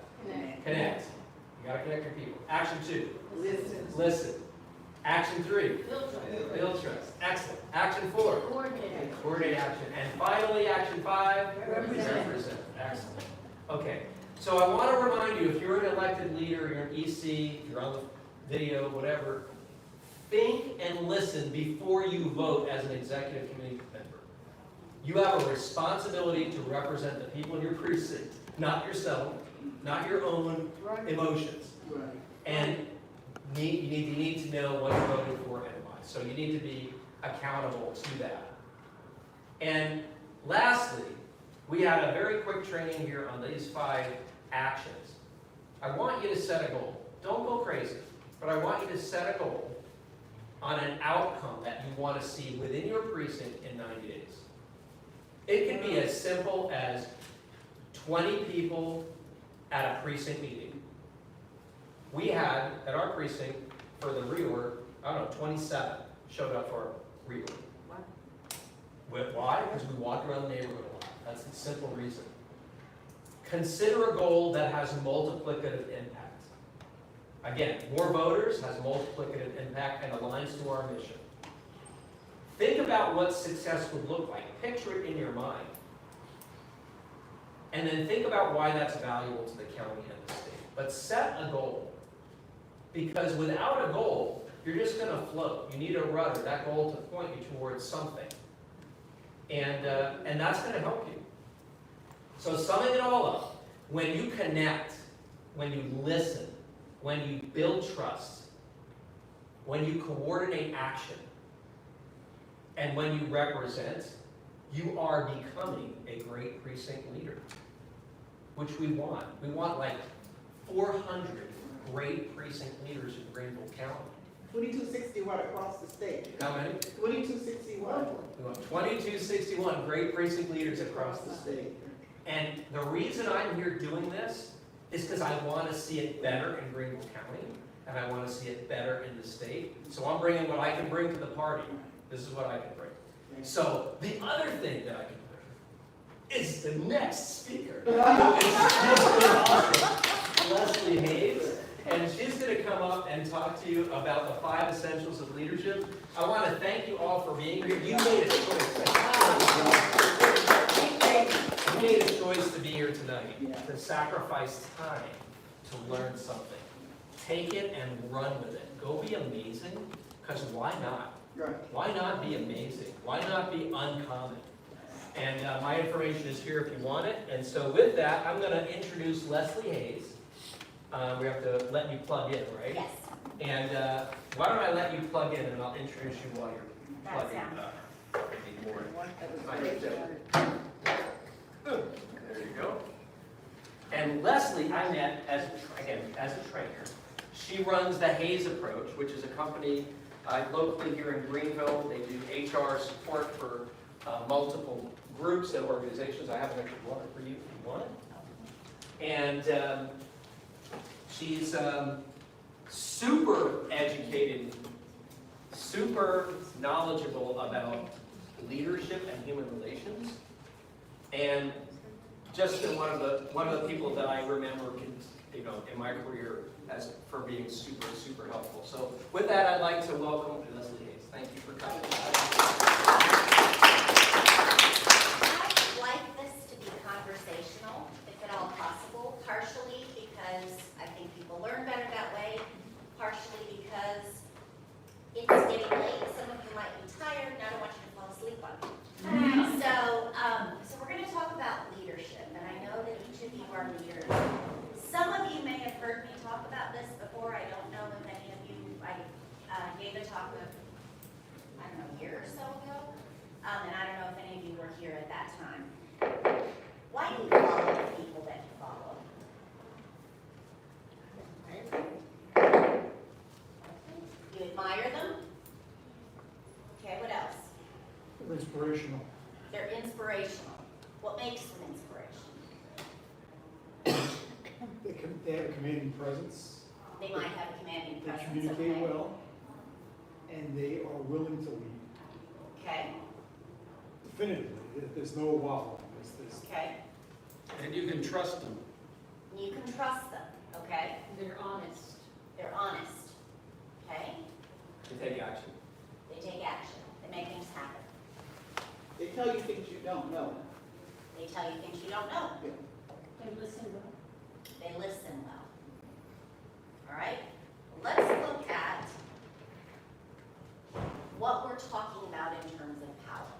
Connect. You gotta connect your people. Action 2. Listen. Action 3. Build trust. Excellent. Action 4. Coordinate action. And finally, action 5. Represent. Excellent. Okay. So I want to remind you, if you're an elected leader, you're an EC, you're on the video, whatever, think and listen before you vote as an executive committee member. You have a responsibility to represent the people in your precinct, not yourself, not your own emotions. And you need to know what you voted for and why. So you need to be accountable to that. And lastly, we had a very quick training here on these 5 actions. I want you to set a goal. Don't go crazy, but I want you to set a goal on an outcome that you want to see within your precinct in 90 days. It can be as simple as 20 people at a precinct meeting. We had, at our precinct, for the reorg, 27 showed up for our reorg. Why? Because we walked around the neighborhood a lot. That's the simple reason. Consider a goal that has multiplicative impact. Again, more voters has multiplicative impact and aligns to our mission. Think about what success would look like. Picture it in your mind. And then think about why that's valuable to the county and the state. But set a goal. Because without a goal, you're just going to float. You need a rudder, that goal to point you towards something. And that's going to help you. So summing it all up, when you connect, when you listen, when you build trust, when you coordinate action, and when you represent, you are becoming a great precinct leader, which we want. We want like 400 great precinct leaders in Greenville County. 2261 across the state. How many? 2261. We want 2261 great precinct leaders across the state. And the reason I'm here doing this is because I want to see it better in Greenville County, and I want to see it better in the state. So I'm bringing what I can bring to the party. This is what I can bring. So the other thing that I can bring is the next speaker. Leslie Hayes, and she's going to come up and talk to you about the 5 essentials of leadership. I want to thank you all for being here. You made a choice. You made a choice to be here tonight, to sacrifice time to learn something. Take it and run with it. Go be amazing, because why not? Why not be amazing? Why not be uncommon? And my information is here if you want it. And so with that, I'm going to introduce Leslie Hayes. We have to let you plug in, right? Yes. And why don't I let you plug in, and I'll introduce you while you're plugging There you go. And Leslie, I met as a trainer. She runs the Hayes Approach, which is a company locally here in Greenville. They do HR support for multiple groups and organizations. I have an extra water for you if you want it. And she's super educated, super knowledgeable about leadership and human relations. And just in one of the people that I remember, you know, in my career as for being super, super helpful. So with that, I'd like to welcome Leslie Hayes. Thank you for coming. I'd like this to be conversational, if at all possible, partially because I think people learn better that way, partially because it's getting late, some of you might be tired, and I don't want you to fall asleep on me. So we're going to talk about leadership, and I know that each of you are leaders. Some of you may have heard me talk about this before. I don't know if any of you, I gave a talk I don't know, a year or so ago, and I don't know if any of you were here at that time. Why do you follow the people that you follow? You admire them? Okay, what else? Inspirational. They're inspirational. What makes them inspirational? They have a commanding presence. They might have a commanding They presence, communicate okay? well. And they are willing to lead. Okay, Definitively, there's no waffle. There's okay. And you can trust them. You can trust them, okay? They're honest. They're honest, okay? To take action. They take action. They make things happen. They tell you things you don't know. They tell you things you don't know. They listen well. They listen well. All right? Let's look at what we're talking about in terms of power.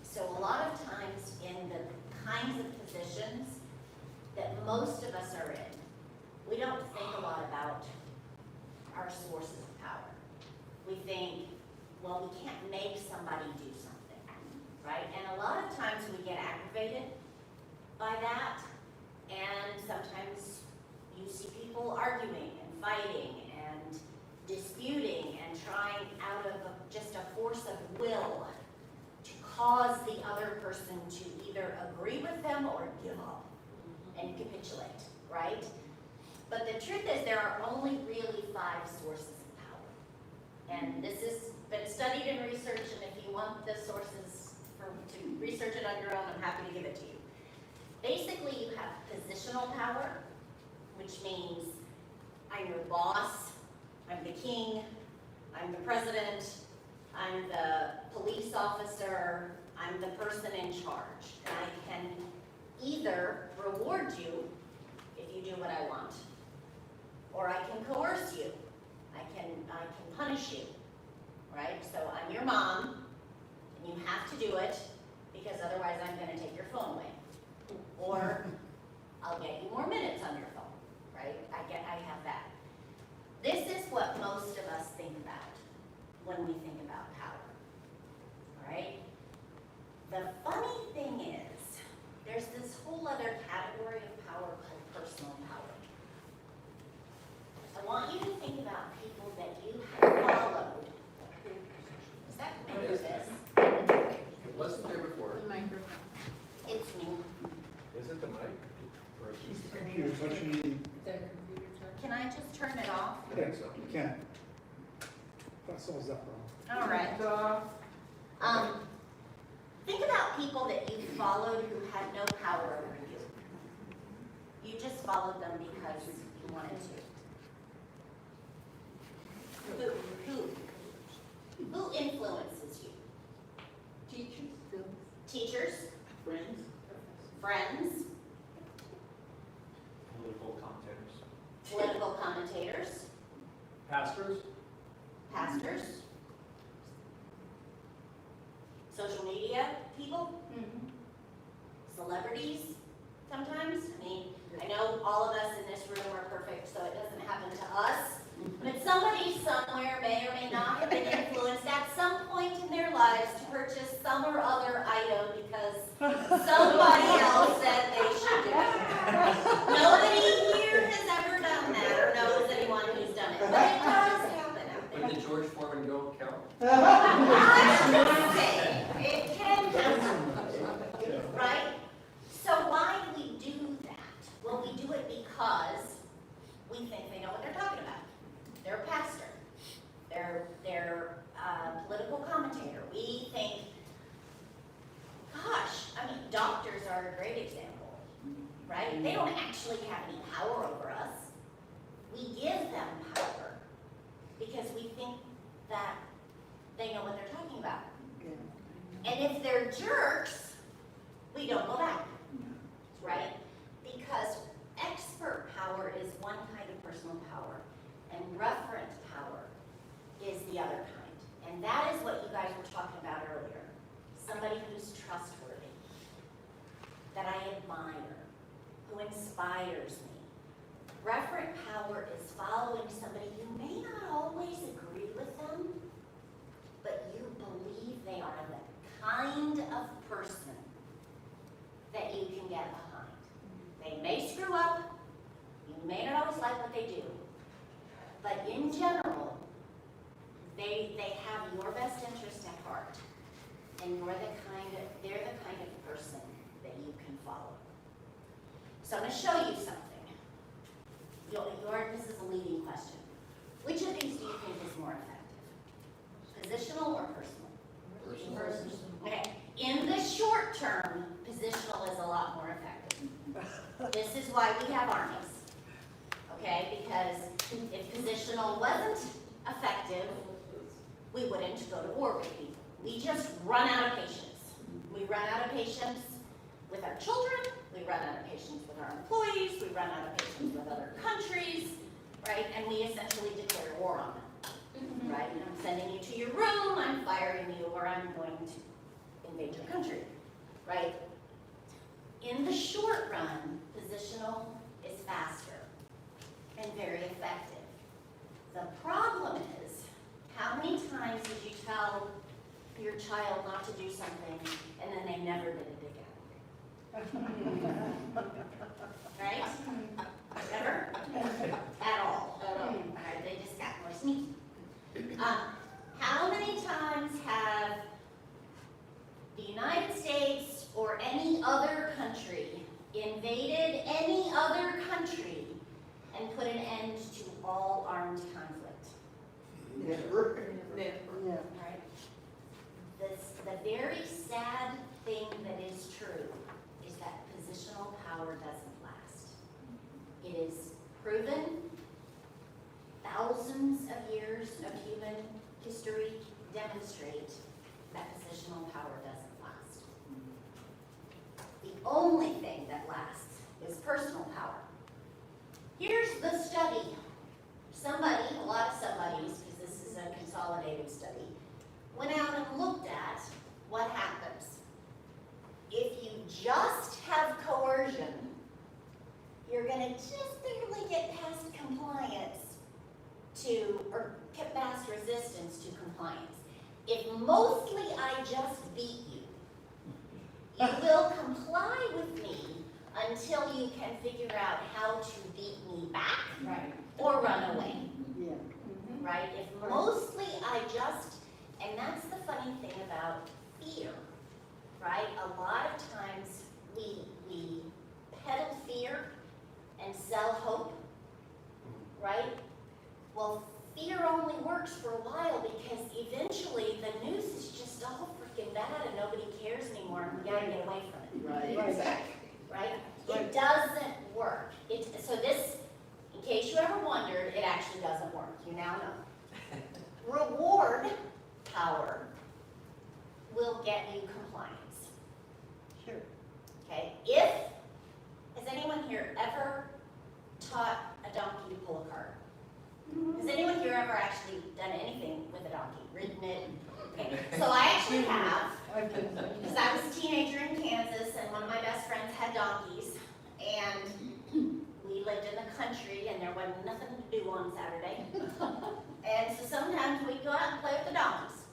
So a lot of times in the kinds of positions that most of us are in, we don't think a lot about our sources of power. We think, well, we can't make somebody do something, right? And a lot of times we get aggravated by that, and sometimes you see people arguing and fighting and disputing and trying out of just a force of will to cause the other person to either agree with them or give up and capitulate, right? But the truth is there are only really 5 sources of power. And this has been studied in research, and if you want the sources to research it on your own, I'm happy to give it to you. Basically, you have positional power, which means I'm your boss, I'm the king, I'm the president, I'm the police officer, I'm the person in charge. And I can either reward you if you do what I want, or I can coerce you. I can punish you, right? So I'm your mom, and you have to do it because otherwise I'm going to take your phone away, or I'll get you more minutes on your phone, right? I have that. This is what most of us think about when we think about power, all right? The funny thing is, there's this whole other category of power called personal power. I want you to think about people that you have followed. Is that this? It wasn't there before. The microphone. It's me. Is it the mic? Or is it- computer touching you. The computer touch. Can I just turn it off? Yeah, you can. That solves that problem. All right. Think about people that you followed who had no power over you. You just followed them because you wanted to. Who influences you? Teachers. Teachers, Friends? friends, Political commentators. political commentators, Pastors. pastors, social media people, celebrities sometimes. I mean, I know all of us in this room are perfect, so it doesn't happen to us. But somebody somewhere may or may not have been influenced at some point in their lives to purchase some or other item because somebody else said they should do it. Nobody here has ever done that or knows anyone who's done it, but it does happen out there. But did George Foreman don't count? I'm just saying, it can happen, right? So why do we do that? Well, we do it because we think they know what they're talking about. They're a pastor. They're a political commentator. We think gosh, I mean, doctors are a great example, right? They don't actually have any power over us. We give them power because we think that they know what they're talking about. And if they're jerks, we don't go back, right? Because expert power is one kind of personal power, and referent power is the other kind. And that is what you guys were talking about earlier. Somebody who's trustworthy, that I admire, who inspires me. Referent power is following somebody you may not always agree with them, but you believe they are the kind of person that you can get behind. They may screw up, you may not always like what they do, but in general, they have your best interest at heart, and they're the kind of person that you can follow. So I'm going to show you something. This is a leading question. Which of these do you think is more effective? Positional or personal? Personal. Okay. In the short term, positional is a lot more effective. This is why we have armies. Okay? Because if positional wasn't effective, we wouldn't go to war with people. We just run out of patience. We run out of patience with our children, we run out of patience with our employees, we run out of patience with other countries, right? And we essentially declare war on them, right? I'm sending you to your room, I'm firing you, or I'm going to invade your country, right? In the short run, positional is faster and very effective. The problem is, how many times did you tell your child not to do something and then they never did it again? Right? Ever? At all. Right, they just got more sneaky. How many times have the United States or any other country invaded any other country and put an end to all armed conflict? Never. Yeah. Right? The very sad thing that is true is that positional power doesn't last. It is proven. Thousands of years of human history demonstrate that positional power doesn't last. The only thing that lasts is personal power. Here's the study. A lot of somebodies, because this is a consolidated study, went out and looked at what happens. If you just have coercion, you're going to just barely get past compliance or get past resistance to compliance. If mostly I just beat you, you will comply with me until you can figure out how to beat me back or run away. Yeah. Right? If mostly I just, and that's the funny thing about fear, right? A lot of times we peddle fear and sell hope, right? Well, fear only works for a while because eventually the news is just all freaking bad and nobody cares anymore and we gotta get away from it. Right. Exactly. Right? It doesn't work. So this, in case you ever wondered, it actually doesn't work. You now know. Reward power will get you compliance. Sure. Okay? Has anyone here ever taught a donkey to pull a cart? Has anyone here ever actually done anything with a donkey? Ridden it? Okay. So I actually have. Because I was a teenager in Kansas and one of my best friends had donkeys. And we lived in the country and there wasn't nothing to do on Saturday. And so sometimes we'd go out and play with the donkeys.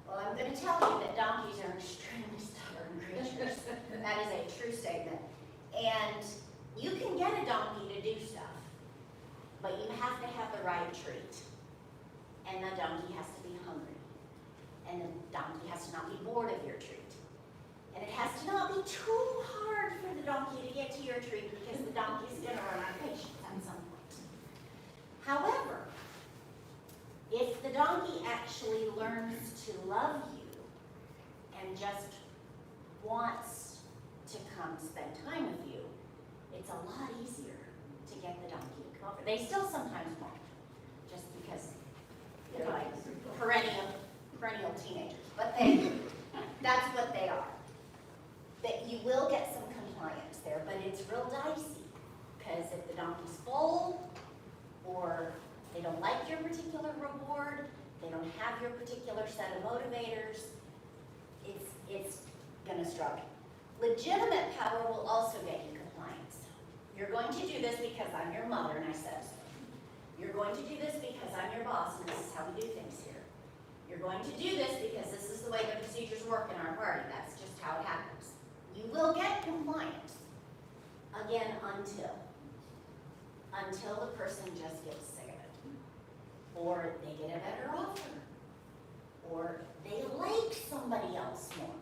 Well, I'm going to tell you that donkeys are extremely stubborn creatures. That is a true statement. And you can get a donkey to do stuff, but you have to have the right treat. And the donkey has to be hungry. And the donkey has to not be bored of your treat. And it has to not be too hard for the donkey to get to your treat because the donkey's going to run out of patience at some point. However, if the donkey actually learns to love you and just wants to come spend time with you, it's a lot easier to get the donkey to come over. They still sometimes won't, just because they're like perennial teenagers, but that's what they are. That you will get some compliance there, but it's real dicey, because if the donkey's full, or they don't like your particular reward, they don't have your particular set of motivators, it's gonna struggle. Legitimate power will also get you compliance. You're going to do this because I'm your mother and I said so. You're going to do this because I'm your boss and this is how we do things here. You're going to do this because this is the way the procedures work in our party. That's just how it happens. You will get compliance. Again, until the person just gets sick of it. Or they get a better offer. Or they like somebody else more.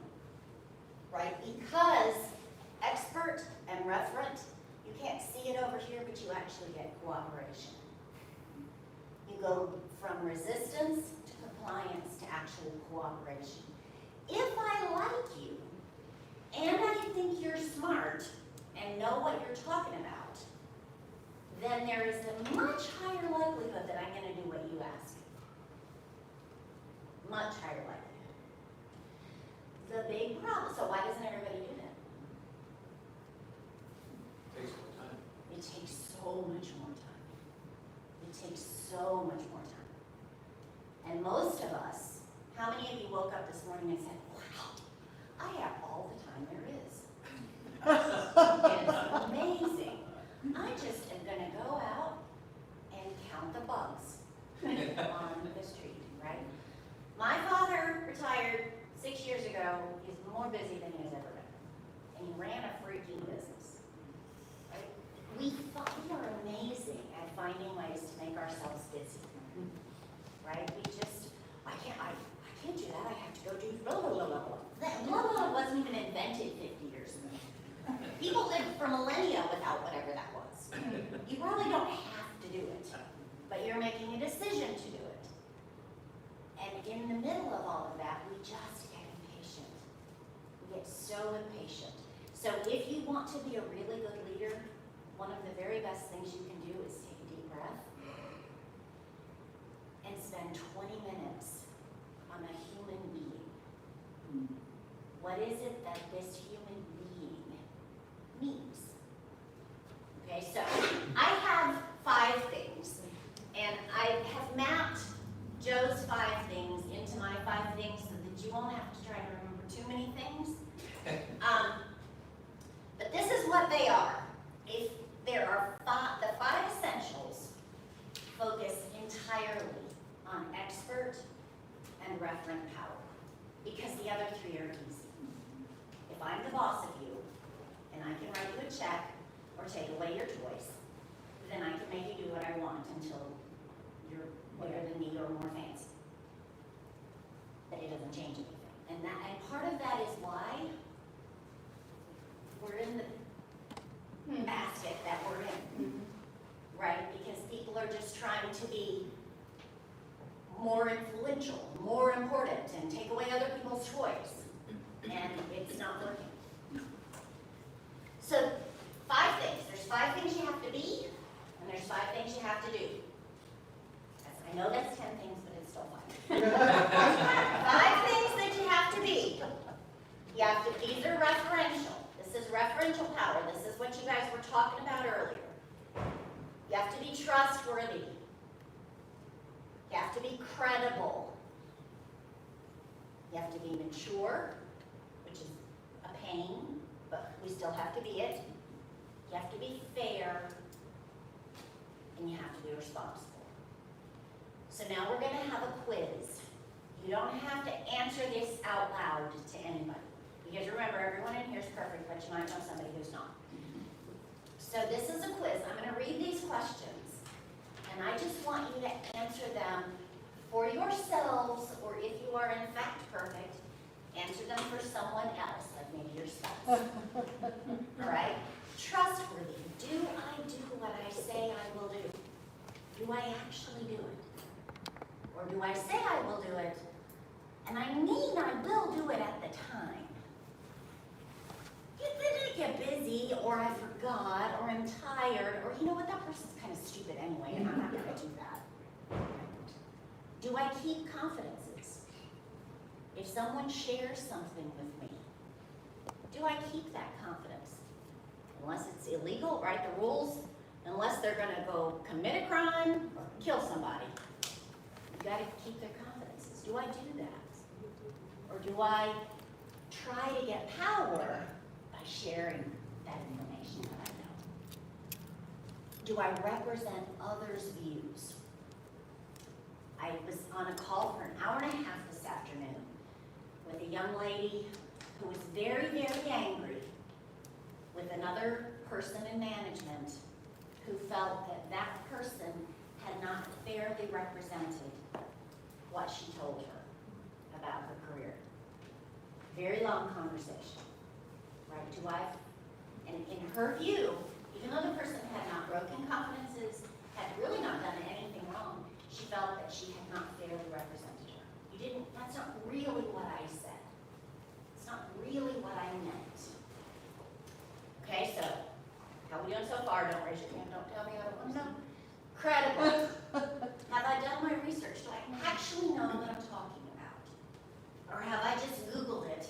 Right? Because expert and referent, you can't see it over here, but you actually get cooperation. You go from resistance to compliance to actual cooperation. If I like you, and I think you're smart and know what you're talking about, then there is a much higher likelihood that I'm going to do what you ask. Much higher likelihood. The big problem, so why doesn't everybody do that? Takes more time. It takes so much more time. It takes so much more time. And most of us, how many of you woke up this morning and said, wow, I have all the time there is. It's amazing. I just am going to go out and count the bugs on the street, right? My father retired 6 years ago. He's more busy than he has ever been. And he ran a freaking business. Right? We are amazing at finding ways to make ourselves busy. Right? I can't do that. I have to go do blah, blah, blah, blah, blah. That blah, blah, blah wasn't even invented 50 years ago. People lived for millennia without whatever that was. You probably don't have to do it, but you're making a decision to do it. And in the middle of all of that, we just get impatient. We get so impatient. So if you want to be a really good leader, one of the very best things you can do is take a deep breath and spend 20 minutes on a human being. What is it that this human being needs? Okay, so I have 5 things, and I have mapped Joe's 5 things into my 5 things so that you won't have to try to remember too many things. But this is what they are. If there are the 5 essentials focus entirely on expert and referent power, because the other 3 are easy. If I'm the boss of you, and I can write you a check or take away your toys, then I can make you do what I want until you're bigger than me or more fancy. But it doesn't change anything. And part of that is why we're in the basket that we're in. Right? Because people are just trying to be more influential, more important, and take away other people's toys. And it's not working. So 5 things. There's 5 things you have to be, and there's 5 things you have to do. I know that's 10 things, but it's still 5. 5 things that you have to be. These are referential. This is referential power. This is what you guys were talking about earlier. You have to be trustworthy. You have to be credible. You have to be mature, which is a pain, but we still have to be it. You have to be fair, and you have to be responsible. So now we're going to have a quiz. You don't have to answer this out loud to anybody. Because remember, everyone in here is perfect, but you might know somebody who's not. So this is a quiz. I'm going to read these questions, and I just want you to answer them for yourselves, or if you are in fact perfect, answer them for someone else, like maybe your spouse. All right? Trustworthy. Do I do what I say I will do? Do I actually do it? Or do I say I will do it, and I mean I will do it at the time? get busy, or I forgot, or I'm tired, or you know what, that person's kind of stupid anyway, and I'm not gonna do that. Do I keep confidences? If someone shares something with me, do I keep that confidence? Unless it's illegal, right, the rules, unless they're gonna go commit a crime or kill somebody. You gotta keep their confidences. Do I do that? Or do I try to get power by sharing that information that I know? Do I represent others' views? I was on a call for an hour and a half this afternoon with a young lady who was very, very angry with another person in management who felt that that person had not fairly represented what she told her about her career. Very long conversation, right? And in her view, even though the person had not broken confidences, had really not done anything wrong, she felt that she had not fairly represented her. That's not really what I said. It's not really what I meant. Okay, so, how are we doing so far? Don't raise your hand, don't tell me I don't want to know. Credible. Have I done my research? Do I actually know what I'm talking about? Or have I just Googled it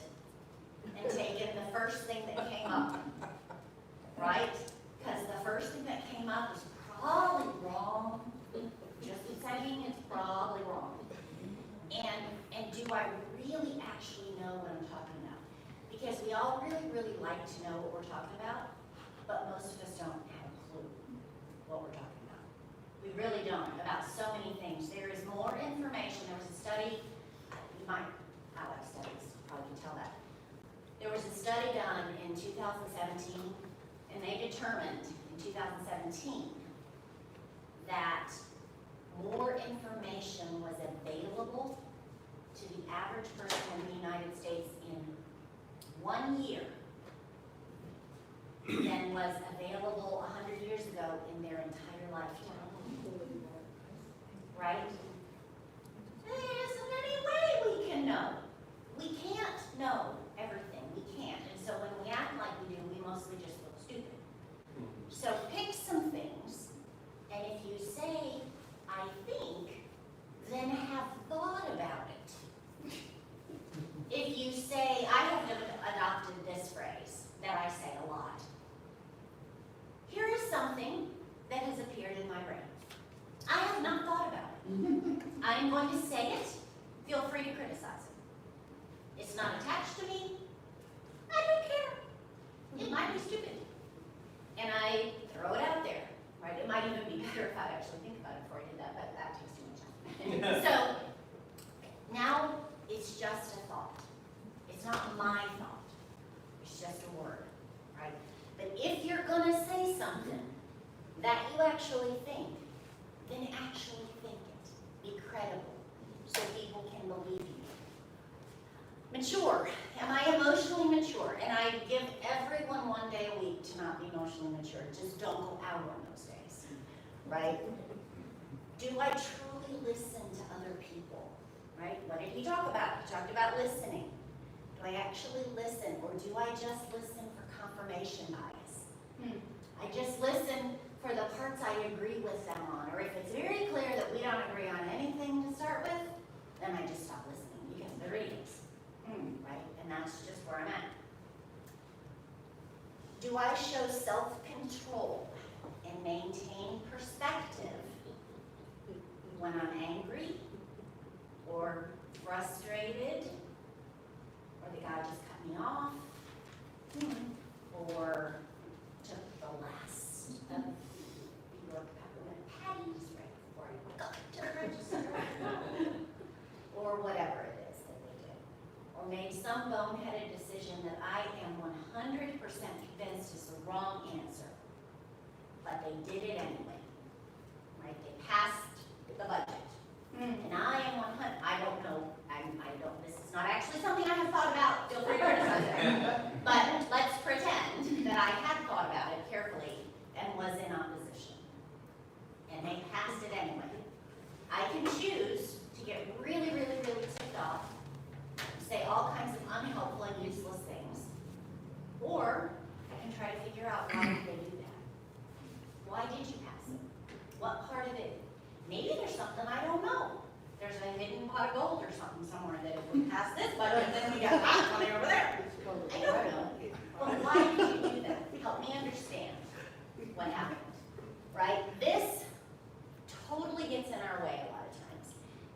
and taken the first thing that came up? Right? Because the first thing that came up was probably wrong. Just saying it's probably wrong. And do I really actually know what I'm talking about? Because we all really, really like to know what we're talking about, but most of us don't have a clue what we're talking about. We really don't, about so many things. There is more information. There was a study, I like studies, you probably can tell that. There was a study done in 2017, and they determined in 2017 that more information was available to the average person in the United States in 1 year than was available 100 years ago in their entire lifetime. Right? There isn't any way we can know. We can't know everything. We can't. And so when we act like we do, we mostly just look stupid. So pick some things, and if you say, I think, then have thought about it. If you say, I have adopted this phrase that I say a lot. Here is something that has appeared in my brain. I have not thought about it. I am going to say it. Feel free to criticize it. It's not attached to me. I don't care. It might be stupid. And I throw it out there. Right? It might even be better if I actually think about it before I did that, but that takes too much time. So now it's just a thought. It's not my thought. It's just a word, right? But if you're going to say something that you actually think, then actually think it. Be credible so people can believe you. Mature. Am I emotionally mature? And I give everyone 1 day a week to not be emotionally mature. Just don't go out on those days, right? Do I truly listen to other people, right? What did he talk about? He talked about listening. Do I actually listen, or do I just listen for confirmation bias? I just listen for the parts I agree with them on, or if it's very clear that we don't agree on anything to start with, then I just stop listening because they're idiots, right? And that's just where I'm at. Do I show self-control and maintain perspective when I'm angry or frustrated, or the guy just cut me off, or took the last of your peppermint patties right before I got to the register, or whatever it is that they do, or made some boneheaded decision that I am 100% convinced is the wrong answer, but they did it anyway, right? They passed the budget. And I am 100, I don't know, this is not actually something I have thought about, feel free to criticize it. But let's pretend that I had thought about it carefully and was in opposition. And they passed it anyway. I can choose to get really, really, really ticked off, say all kinds of unhelpful and useless things, or I can part of it? Maybe there's something I don't know. There's a hidden pot of gold or something somewhere that if we pass this budget, then we got that money over there. I don't know. But why did you do that? Help me understand what happened, right? This totally gets in our way a lot of times,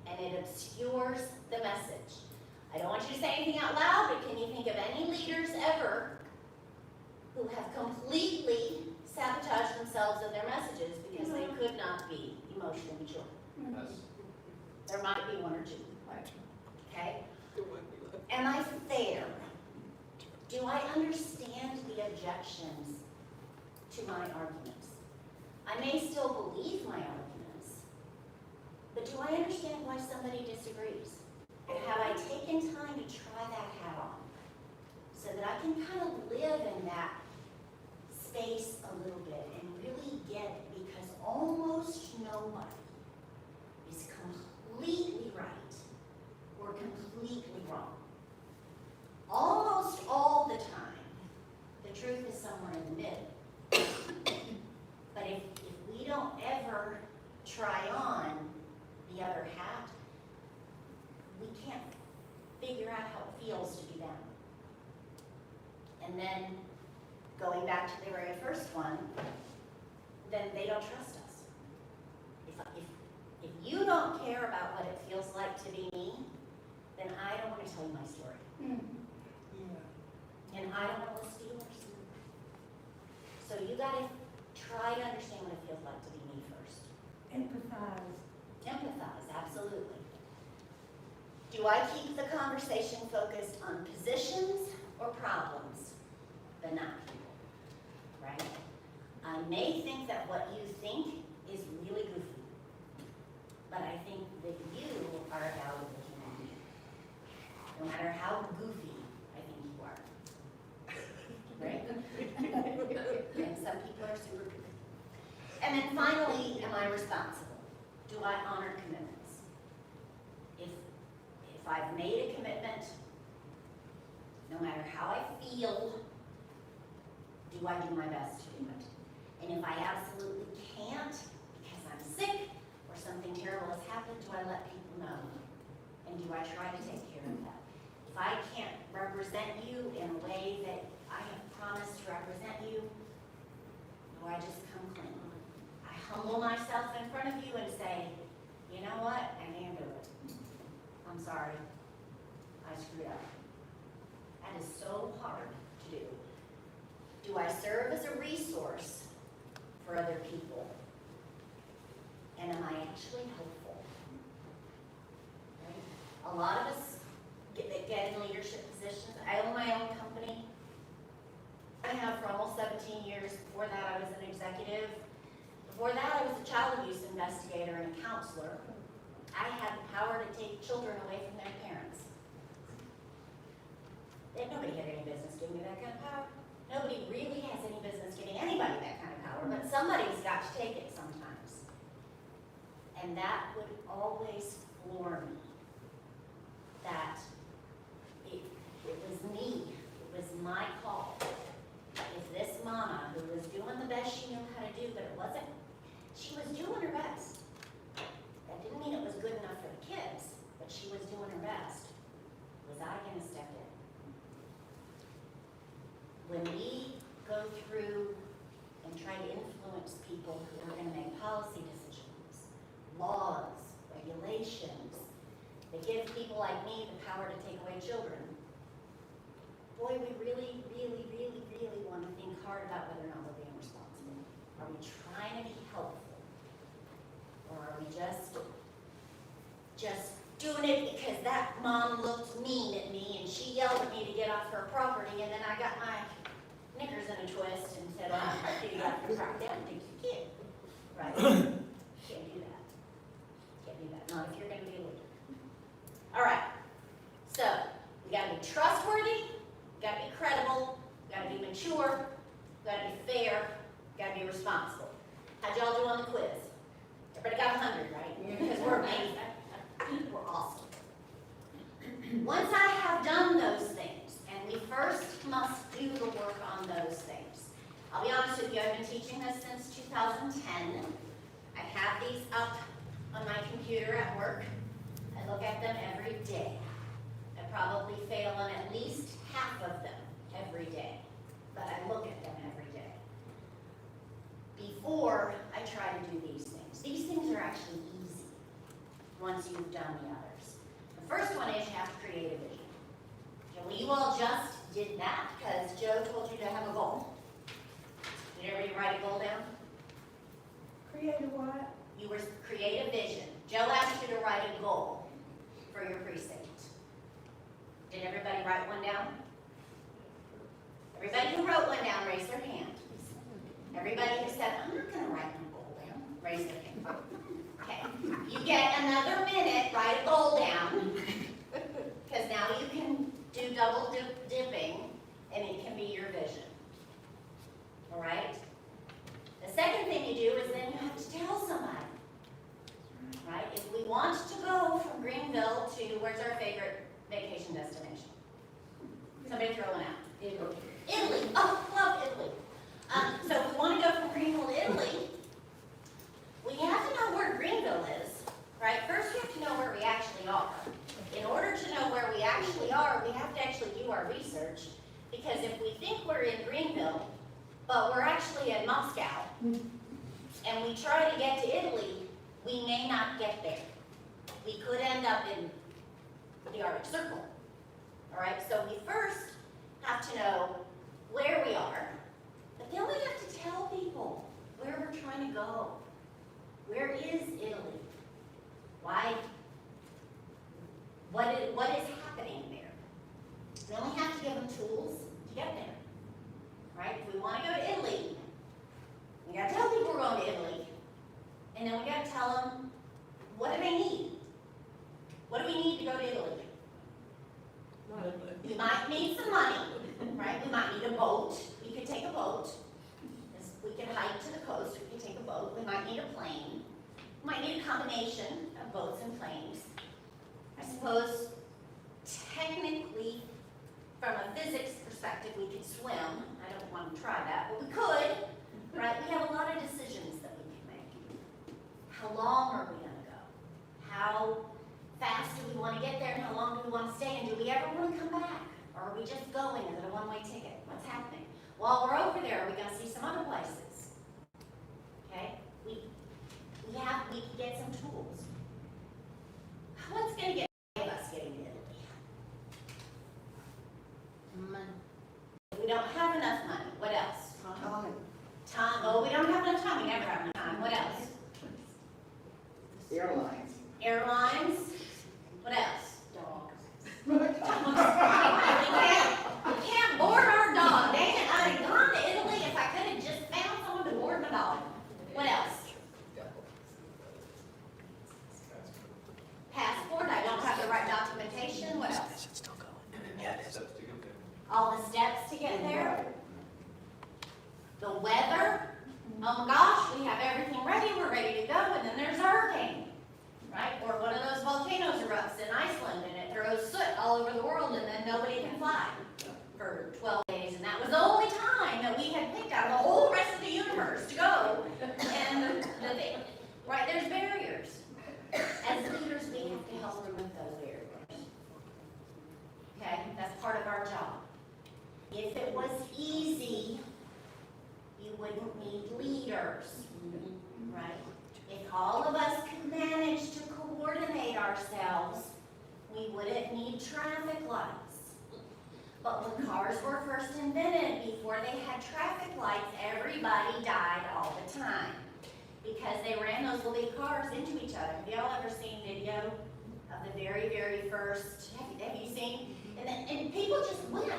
and it obscures the message. I don't want you to say anything out loud, but can you think of any leaders ever who have completely sabotaged themselves and their messages because they could not be emotionally mature? There might be one or two, okay? Am I fair? Do I understand the objections to my arguments? I may still believe my arguments, but do I understand why somebody disagrees? And have I taken time to try that hat on so that I can kind of live in that space a little bit and really get it? Because almost nobody is completely right or completely wrong. Almost all the time, the truth is somewhere in the middle. But if we don't ever try on the other hat, we can't figure out how it feels to be them. And then, going back to the very first one, then they don't trust us. If you don't care about what it feels like to be me, then I don't want to tell you my story. And I don't want to listen to yours. So you got to try to understand what it feels like to be me first. Empathize. Empathize, absolutely. Do I keep the conversation focused on positions or problems, but not people, right? I may think that what you think is really goofy, but I think that you are a valuable human being. No matter how goofy I think you are. Right? And some people are super goofy. And then finally, am I responsible? Do I honor commitments? If I've made a commitment, no matter how I feel, do I do my best to do it? And if I absolutely can't, because I'm sick or something terrible has happened, do I let people know? And do I try to take care of that? If I can't represent you in a way that I have promised to represent you, do I just come clean? I humble myself in front of you and say, you know what, I can't do it. I'm sorry, I screwed up. That is so hard to do. Do I serve as a resource for other people? And am I actually helpful? Right? A lot of us get in leadership positions. I own my own company. I have for almost 17 years. Before that, I was an executive. Before that, I was a child abuse investigator and a counselor. I had the power to take children away from their parents. Nobody had any business giving me that kind of power. Nobody really has any business giving anybody that kind of power, but somebody's got to take it sometimes. And that would always floor me. That it was me, it was my call. If this mama, who was doing the best she knew how to do, but it wasn't, she was doing her best. That didn't mean it was good enough for the kids, but she was doing her best. Was I going to step in? When we go through and try to influence people who are going to make policy decisions, laws, regulations, that give people like me the power to take away children, boy, we really, really, really, really want to think hard about whether or not we're being responsible. Are we trying to be helpful? Or are we just doing it because that mom looked mean at me and she yelled at me to get off her property, and then I got my knickers in a twist and said, well, I'm going to get off your property. I don't think you can. Right? Can't do that. Can't do that. Not if you're going to be a leader. All right. So, we got to be trustworthy, we got to be credible, we got to be mature, we got to be fair, we got to be responsible. How'd y'all do on the quiz? Everybody got 100, right? Because we're amazing. We're awesome. Once I have done those things, and we first must do the work on those things. I'll be honest with you, I've been teaching this since 2010. up on my computer at work. I look at them every day. I probably fail on at least half of them every day, but I look at them every day. Before I try to do these things. These things are actually easy once you've done the others. The first one is you have to create a vision. Well, you all just did that because Joe told you to have a goal. Did everybody write a goal down? Create a what? You were create a vision. Joe asked you to write a goal for your precinct. Did everybody write one down? Everybody who wrote one down, raise their hand. Everybody who said, I'm not going to write my goal down, raise their hand. Okay, you get another minute, write a goal down, because now you can do double dipping, and it can be your vision. All right? The second thing you do is then you have to tell somebody. Right? If we want to go from Greenville to, where's our favorite vacation destination? Somebody throw one out. Italy. Italy. Oh, love Italy. So if we want to go from Greenville to Italy, we have to know where Greenville is, right? First, we have to know where we actually are. In order to know where we actually are, we have to actually do our research, because if we think we're in Greenville, but we're actually in Moscow, and we try to get to Italy, we may not get there. We could end up in the Arctic Circle. All right, so we first have to know where we are, but then we have to tell people where we're trying to go. Where is Italy? Why? What is happening there? We only have to give them tools to get there. Right? If we want to go to Italy, we got to tell people we're going to Italy. And then we got to tell them, what do they need? What do we need to go to Italy? We might need some money, right? We might need a boat. We could take a boat. We could hike to the coast. We could take a boat. We might need a plane. We might need a combination of boats and planes. I suppose, technically, from a physics perspective, we could swim. I don't want to try that, but we could, right? We have a lot of decisions that we can make. How long are we going to go? How fast do we want to get there, and how long do we want to stay, and do we ever want to come back? Or are we just going? Is it a one-way ticket? What's happening? While we're over there, are we going to see some other places? Okay? We can get some tools. What's going to get us getting to Italy? Money. If we don't have enough money, what else? Time. Oh, we don't have enough time. We never have enough time. What else? Airlines. Airlines. What else? We can't board our dog. Dang it, I'd have gone to Italy if I could have just found someone to board my dog. What else? Passport. I don't have the right documentation. What else? All the steps to get there. The weather. Oh my gosh, we have everything ready. We're ready to go, and then there's a hurricane. Right? Or one of those volcanoes erupts in Iceland and it throws soot all over the world, and then nobody can fly for 12 days. And that was the only time that we had picked out of the whole rest of the universe to go. And the thing, right, there's barriers. As leaders, we have to help remove those barriers. Okay? That's part of our job. If it was easy, you wouldn't need leaders. Right? If all of us could manage to coordinate ourselves, we wouldn't need traffic lights. But when cars were first invented, before they had traffic lights, everybody died all the time because they ran those little big cars into each other. Have y'all ever seen video of the very, very first? Have you seen? And people just went.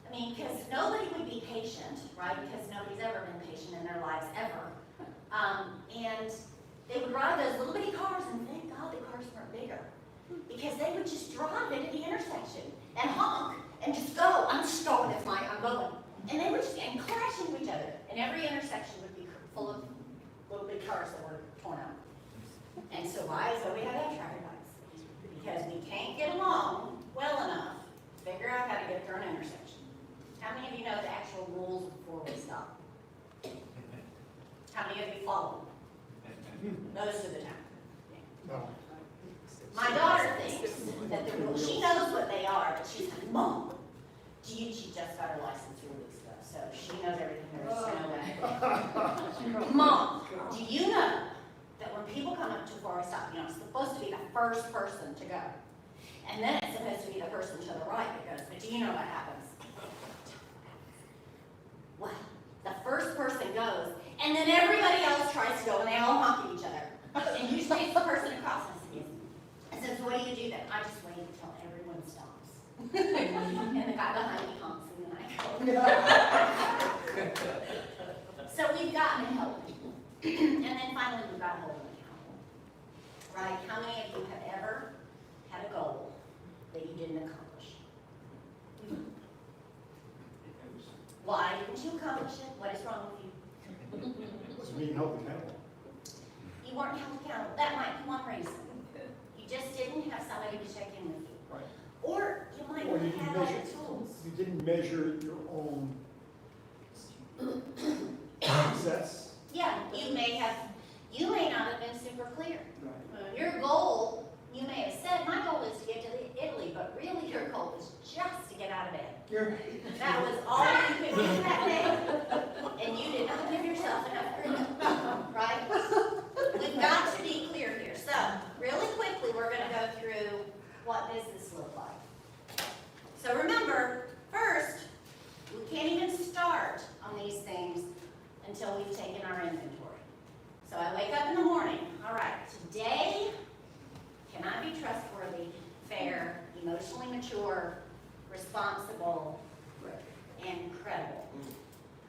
I mean, because nobody would be patient, right? Because nobody's ever been patient in their lives ever. And they would ride those little bitty cars, and thank God the cars weren't bigger, because they would just drive into the intersection and honk and just go. I'm just going this way. I'm going, and they would just crash into each other, and every intersection would be full of little big cars that were torn out. And so why? So we had that traffic lights, because we can't get along well enough to figure out how to get through an intersection. How many of you know the actual rules before we stop? How many of you follow them? most of the time. No. My daughter thinks that the rules, she knows what they are, but she's like, Mom, she just got her license 3 weeks ago, so she knows everything there is to know about it. Mom, do you know that when people come up to a four-way stop, you know, it's supposed to be the first person to go. And then it's supposed to be the person to the right that goes, but do you know what happens? Well, the first person goes, and then everybody else tries to go, and they all honk at each other. And usually it's the person across from us. And says, what do you do then? I just wait until everyone stops. And the guy behind me honks, and then I go. So we've got to help people. And then finally, we've got to hold them accountable. Right? How many of you have ever had a goal that you didn't accomplish? Why didn't you accomplish it? What is wrong with you? Doesn't mean held accountable. You weren't held accountable. That might be one reason. You just didn't have somebody to check in with you. Right. Or you might Or not you didn't have all measure, the tools. you didn't measure your own success. Yeah, you may not have been super clear. Your goal, you may have said, my goal is to get to Italy, but really your goal is just to get out of bed. That was all you could do that day, and you did not give yourself enough freedom, right? We've got to be clear here. So, really quickly, we're going to go through what does this look like. So remember, first, we can't even start on these things until we've taken our inventory. So I wake up in the morning, all right, today, can I be trustworthy, fair, emotionally mature, responsible, and credible?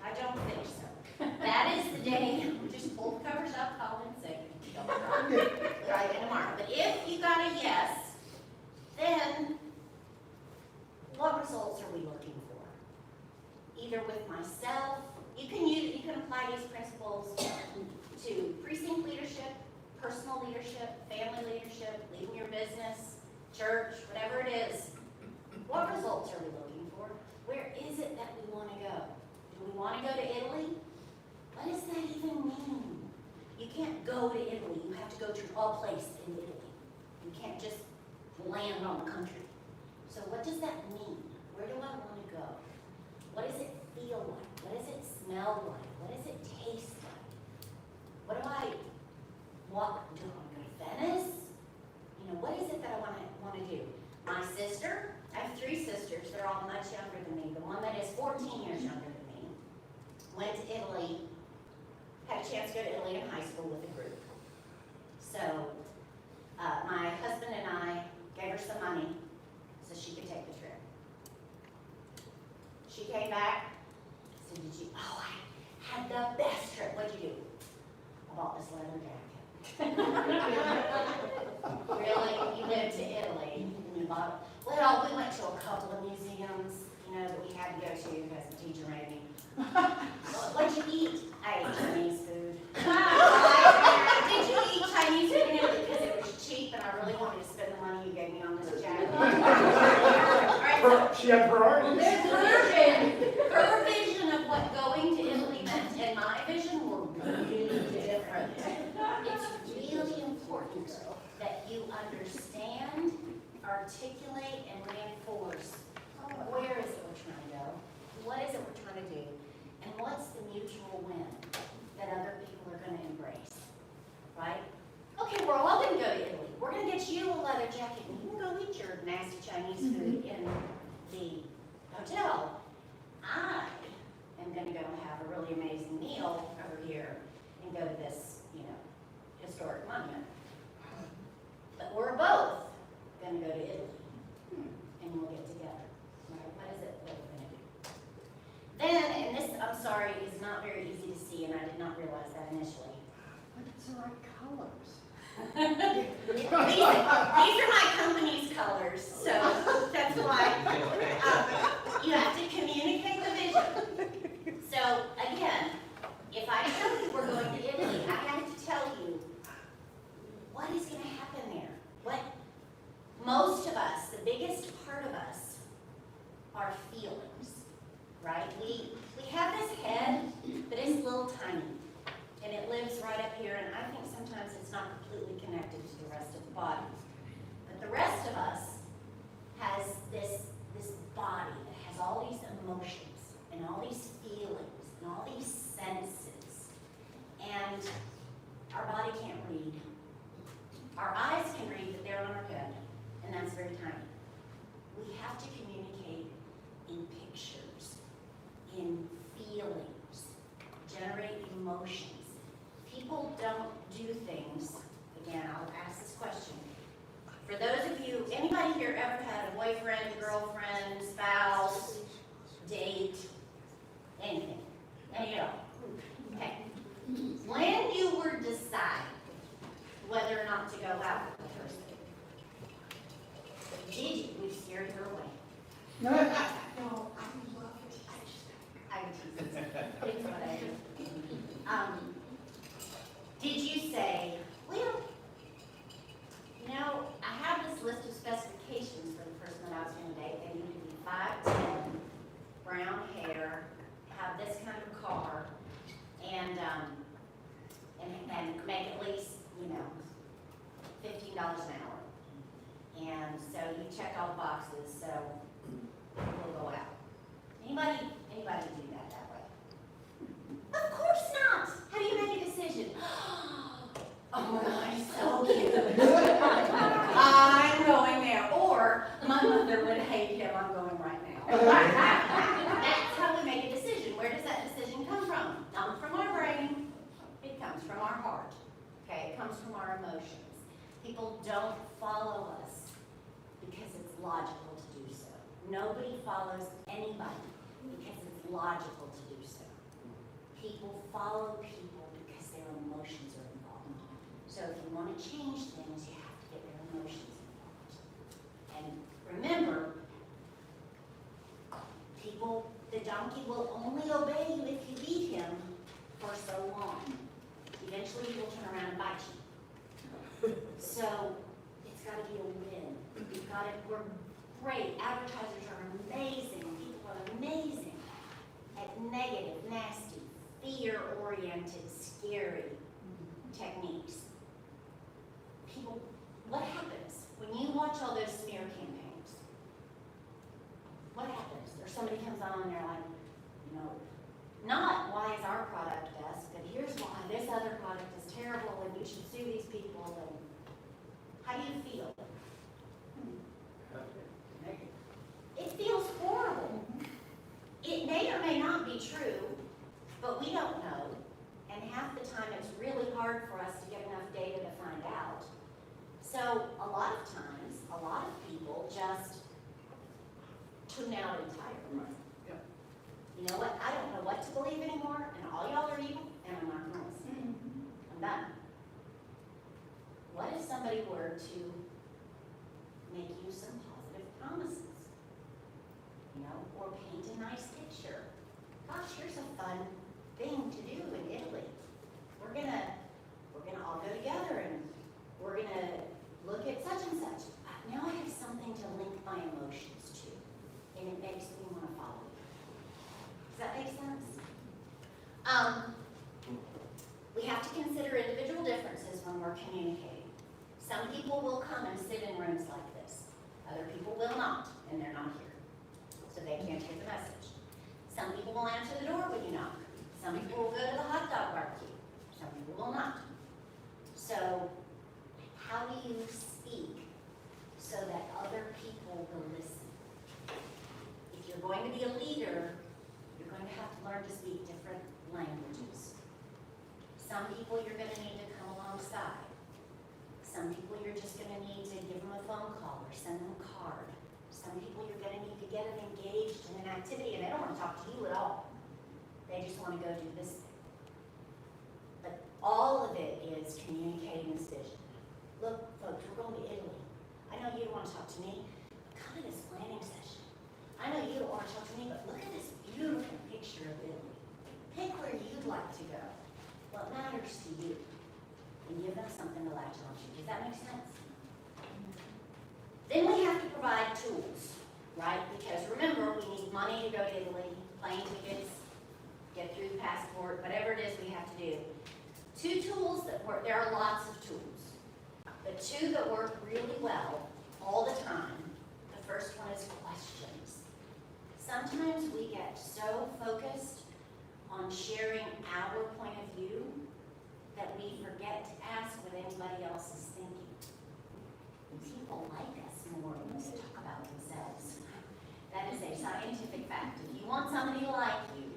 I don't think so. That is the day, just pull the covers up, call in sick, don't cry. Try again tomorrow. But if you got a yes, then what results are we looking for? Either with myself, you can apply these principles to precinct leadership, personal leadership, family leadership, leading your business, church, whatever it is. What results are we looking for? Where is it that we want to go? Do we want to go to Italy? What does that even mean? You can't go to Italy. You have to go to a place in Italy. You can't just land on the country. So what does that mean? Where do I want to go? What does it feel like? What does it smell like? What does it taste like? What do I want? Do I want to go to Venice? You know, what is it that I want to do? My sister, I have 3 sisters. They're all much younger than me. The one that is 14 years younger than me went to Italy, had a chance to go to Italy in high school with a group. So my husband and I gave her some money so she could take the trip. She came back, said, oh, I had the best trip. What'd you do? I bought this leather jacket. Really? You went to Italy and you bought it? Well, we went to a couple of museums, that we had to go to because the teacher made me. What'd you eat? I ate Chinese food. Did you eat Chinese food in Italy because it was cheap and I really wanted to spend the money you gave me on this jacket? She had priorities. Her vision of what going to Italy meant and my vision were really different. It's really important that you understand, articulate, and reinforce where is it we're trying to go, what is it we're trying to do, and what's the mutual win that other people are going to embrace, right? Okay, we're all going to go to Italy. We're going to get you a leather jacket, and you can go eat your nasty Chinese food in the hotel. I am going to go have a really amazing meal over here and go to this, historic monument. But we're both going to go to Italy, and we'll get together. Right? What is it that we're going to do? Then, and this, I'm sorry, is not very easy to see, and I did not realize that initially. But it's the right colors. These are my company's colors, so that's why you have to communicate the vision. So again, if I tell you we're going to Italy, I have to tell you what is going to happen there. What most of us, the biggest part of us, are feelings, right? We have this head, but it's a little tiny, and it lives right up here, and I think sometimes it's not body. But the rest of us has this body that has all these emotions and all these feelings and all these senses. And our body can't read. Our eyes can read, but they're on our head, and that's very tiny. We have to communicate in pictures, in feelings, generate emotions. People don't do things, again, I'll ask this question. For those of you, anybody here ever had a boyfriend, girlfriend, spouse, date, anything? Any at all? Okay. When you were deciding whether or not to go out with the person, did you, we scared her away? No, I love it. I would tease it. It's what I do. Did you say, well, you know, I have this list of specifications for the person that I was going to date. They need to be 5'10", brown hair, have this kind of car, and make at least, you know, $15 an hour. And so you check all the boxes, so we'll go out. Anybody do that way? Of course not. How do you make a decision? Oh my God, he's so cute. I'm going there. Or my mother would hate him. I'm going right now. That's how we make a decision. Where does that decision come from? Not from our brain. It comes from our heart. Okay, it comes from our emotions. People don't follow us because it's logical to do so. Nobody follows anybody because it's logical to do so. People follow people because their emotions are involved. So if you want to change things, you have to get their emotions involved. And remember, the donkey will only obey you if you lead him for so long. Eventually he will turn around and bite you. So it's got to be a win. We're great. Advertisers are amazing. People are amazing at negative, nasty, fear-oriented, scary techniques. People, what happens when you watch all those smear campaigns? What happens? Or somebody comes on and they're like, you know, not why is our product best, but here's why this other product is terrible and you should sue these people. And how do you feel? It feels horrible. It may or may not be true, but we don't know. And half the time it's really hard for us to get enough data to find out. So a lot of times, a lot of people just tune out entirely. You know what? I don't know what to believe anymore, and all y'all are evil, and I'm not going to listen. I'm done. What if somebody were to make you some positive promises? You know, or paint a nice picture. Gosh, here's a fun thing to do in Italy. We're gonna all go together and we're gonna look at such and such. Now I have something to link my emotions to, and it makes me want to follow you. Does that make sense? We have to consider individual differences when we're communicating. Some people will come and sit in rooms like this. Other people will not, and they're not here. So they can't get the message. Some people will answer the door when you knock. Some people will go to the hot dog barbecue. Some people will not. So how do you speak so that other people will listen? If you're going to be a leader, you're going to have to learn to speak different languages. Some people you're going to need to come alongside. Some people you're just going to need to give them a phone call or send them a card. Some people you're going to need to get them engaged in an activity and they don't want to talk to you at all. They just want to go do this thing. But all of it is communicating this vision. Look, folks, we're going to Italy. I know you don't want to talk to me, but come to this planning session. I know you don't want to talk to me, but look at this beautiful picture of Italy. Pick where you'd like to go. What matters to you. And give them something to latch on to. Does that make sense? Then we have to provide tools, right? Because remember, we need money to go to Italy, plane tickets, get through the passport, whatever it is we have to do. Two tools that work, there are lots of tools. But but two that work really well all the time. The first one is questions. Sometimes we get so focused on sharing our point of view that we forget to ask what anybody else is thinking. People like us more when they talk about themselves. That is a scientific fact. If you want somebody to like you,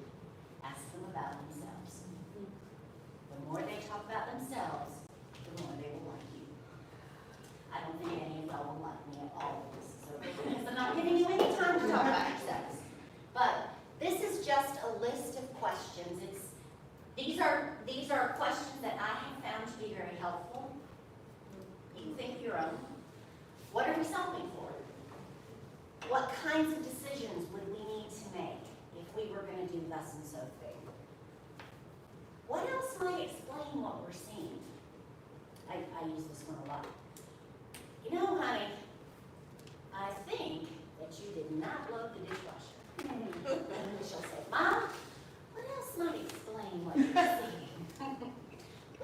ask them about themselves. The more they talk about themselves, the more they will like you. I don't think any of y'all will like me at all, so because I'm not giving you any time to talk about yourselves. But this is just a list of questions. These are questions that I have found to be very helpful. You can think of your own. What are we solving for? What kinds of decisions would we need to make if we were going to do thus and so thing? What else might explain what we're seeing? I use this one a lot. You know, honey, I think that you did not load the dishwasher. And she'll say, Mom, what else might explain what you're seeing? Well,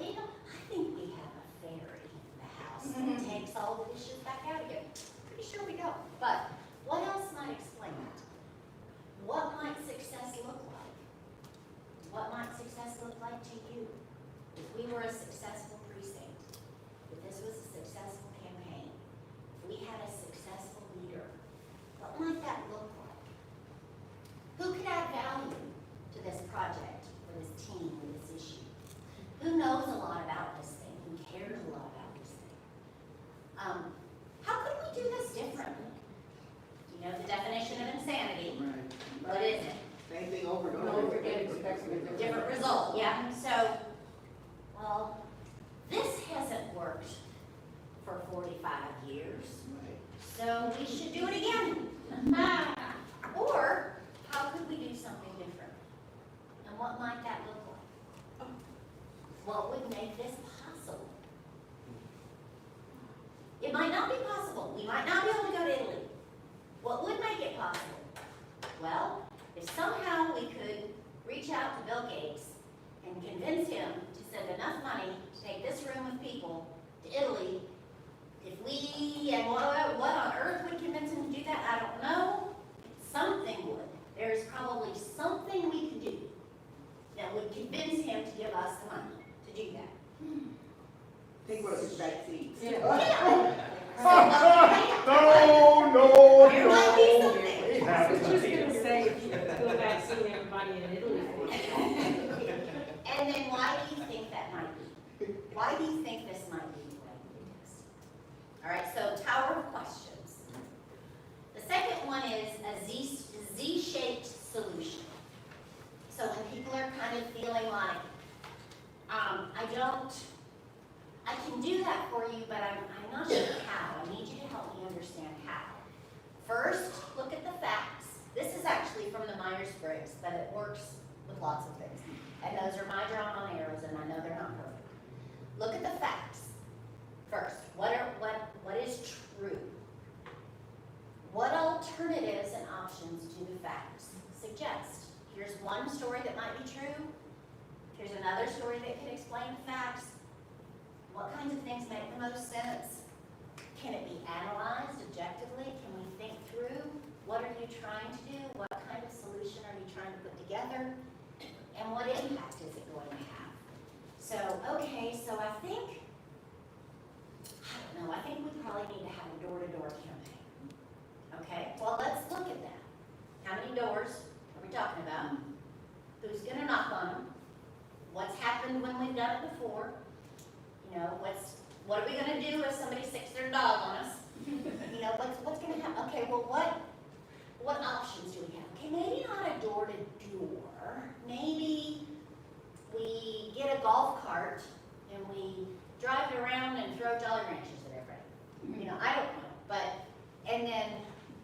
I think we have a fairy in the house that takes all the dishes back out again. Pretty sure we don't. But what else might explain it? What might success look like? What might success look like to you? If we were a successful precinct, if this was a successful campaign, if we had a successful leader, what might that look like? Who could add value to this project, or this team, or this issue? Who knows a lot about this thing? Who cares a lot about this thing? How could we do this differently? You know the definition of insanity. What is it? Same thing over and over again, expecting a Different result, yeah. So, well, this hasn't worked for 45 years, so we should do it again. Or, how could we do something different? And what might that look like? What would make this possible? It might not be possible. We might not be able to go to Italy. What would make it possible? Well, if somehow we could reach out to Bill Gates and convince him to send enough money to take this room of people to Italy, and what on earth would convince him to do that, I don't know. Something would. There's probably something we could do that would convince him to give us the money to do that. Think what it's vaccines. Yeah. No. There might be something. I was just gonna say, if you go vaccine everybody in Italy for it. And then why do you think that might be? Why do you think this might be the way it is? All right, so tower of questions. The second one is a Z-shaped solution. So when people are kind of feeling like, I can do that for you, but I'm not sure how. I need you to help me understand how. First, look at the facts. This is actually from the Myers-Briggs, but it works with lots of things. And those are my drawn on arrows, and I know they're not perfect. Look at the facts. First, what is true? What alternatives and options do the facts suggest? Here's one story that might be true. Here's another story that can explain the facts. What kinds of things make the most sense? Can it be analyzed objectively? Can we think through what are you trying to do? What kind of solution are you trying to put together? And what impact is it going to have? So, okay, so I think we probably need to have a door-to-door campaign. Okay, well, let's look at that. How many doors are we talking about? Who's going to knock on them? What's happened when we've done it before? You know, what are we going to do if somebody sticks their dog on us? You know, what's going to happen? Okay, well, what options do we have? Okay, maybe not a door-to-door. Maybe we get a golf cart and we drive it around and throw Jolly Ranchers at everybody. You know, I don't know. But, and then,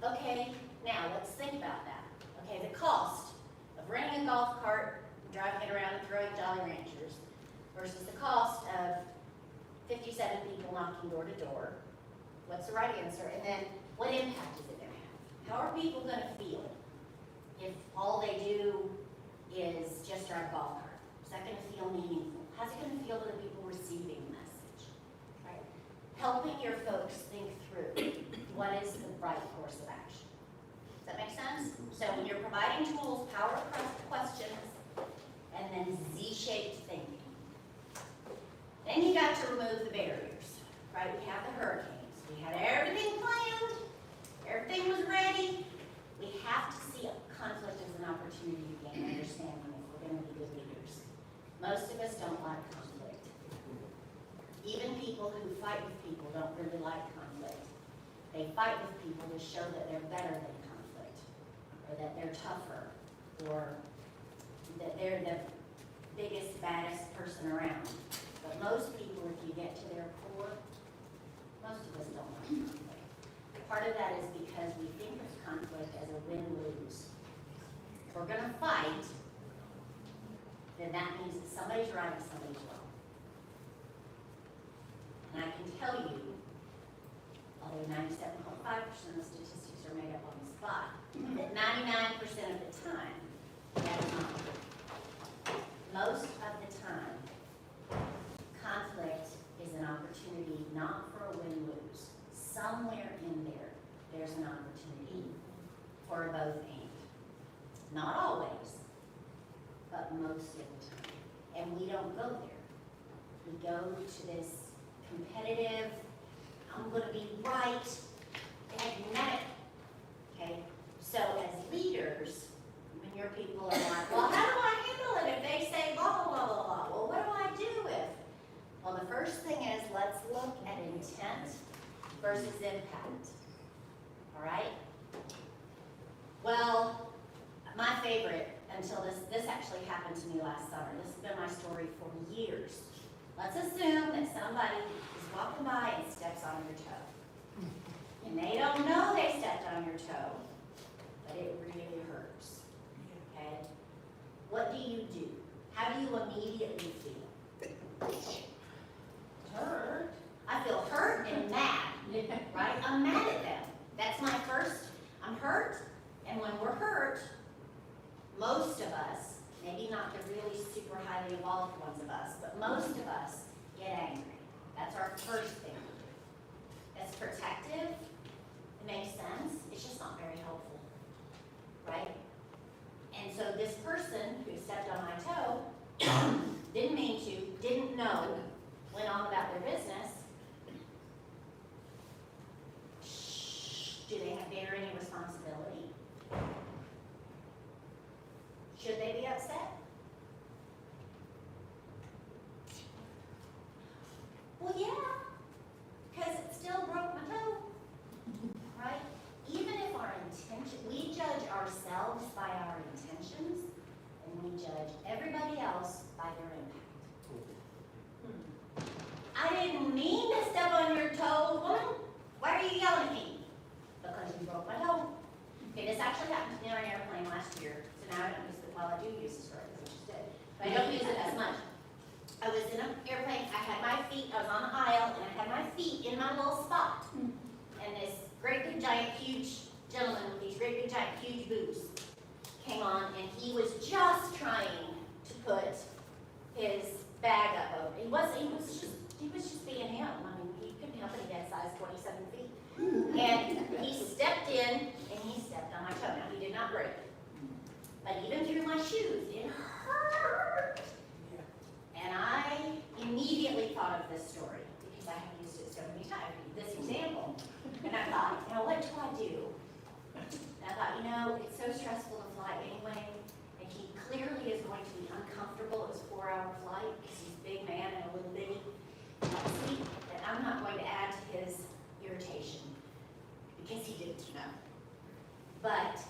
okay, now let's think about that. Okay, the cost of renting a golf cart, driving it around and throwing Jolly Ranchers versus the cost of 57 people knocking door to door. What's the right answer? And then what impact is it going to have? How are people going to feel if all they do is just drive a golf cart? Is that going to feel meaningful? How's it going to feel to the people receiving the message? Right? helping your folks think through what is the right course of action. Does that make sense? So when you're providing tools, power questions, and then Z-shaped thinking. Then you got to remove the barriers, right? We have the hurricanes. We had everything planned. Everything was ready. We have to see conflict as an opportunity to gain understanding if we're going to be good leaders. Most of us don't like conflict. Even people who fight with people don't really like conflict. They fight with people to show that they're better than conflict, or that they're tougher, or that they're the biggest, baddest person around. But most people, if you get to their core, most of us don't like conflict. Part of that is because we think of conflict as a win-lose. If we're going to fight, then that means that somebody's right and somebody's wrong. And I can tell you, although 97.5% of the statistics are made up on the spot, that 99% of the time, that is not true. Most of the time, conflict is an opportunity not for a win-lose. Somewhere in there, there's an opportunity for a both and. Not always, but most of the time. And we don't go there. We go to this competitive, I'm going to be right, magnetic. Okay? So as leaders, when your people are like, well, how do I handle it if they say blah, blah, blah, blah, blah? Well, what do I do if? Well, the first thing is let's look at intent versus impact. All right? Well, my favorite, until this actually happened to me last summer. This has been my story for years. Let's assume that somebody is walking by and steps on your toe. And they don't know they stepped on your toe, but it really hurts. Okay? What do you do? How do you immediately feel? Hurt. I feel hurt and mad, right? I'm mad at them. That's my first, I'm hurt, and when we're hurt, most of us, maybe not the really super highly evolved ones of us, but most of us get angry. That's our first thing to do. It's protective, it makes sense, it's just not very helpful, right? And so this person who stepped on my toe, didn't mean to, didn't know, went on about their business. Do they bear any responsibility? Should they be upset? Well, yeah, because it still broke my toe, right? Even if our intention, we judge ourselves by our intentions, and we judge everybody else by their impact. I didn't mean to step on your toe, woman. Why are you yelling at me? Because you broke my toe. Okay, this actually happened to me on an airplane last year, so now I don't use it. Well, I do use the story because I just did, but I don't use it as much. I was in an airplane, I had my feet, I was on the aisle, and I had my feet in my little spot. And this great big giant huge gentleman with these great big giant huge boots came on, and he was just trying to put his bag up over. He was just being him. I mean, he couldn't help it, he had size 27 feet. And he stepped in, and he stepped on my toe. Now, he did not break it. But even through my shoes, it hurt. And I immediately thought of this story because I have used it so many times, this example. And I thought, what do I do? And I thought, it's so stressful to fly anyway, and he clearly is going to be uncomfortable. It was a 4-hour flight because he's a big man and a little bitty seat, and I'm not going to add to his irritation because he didn't know. But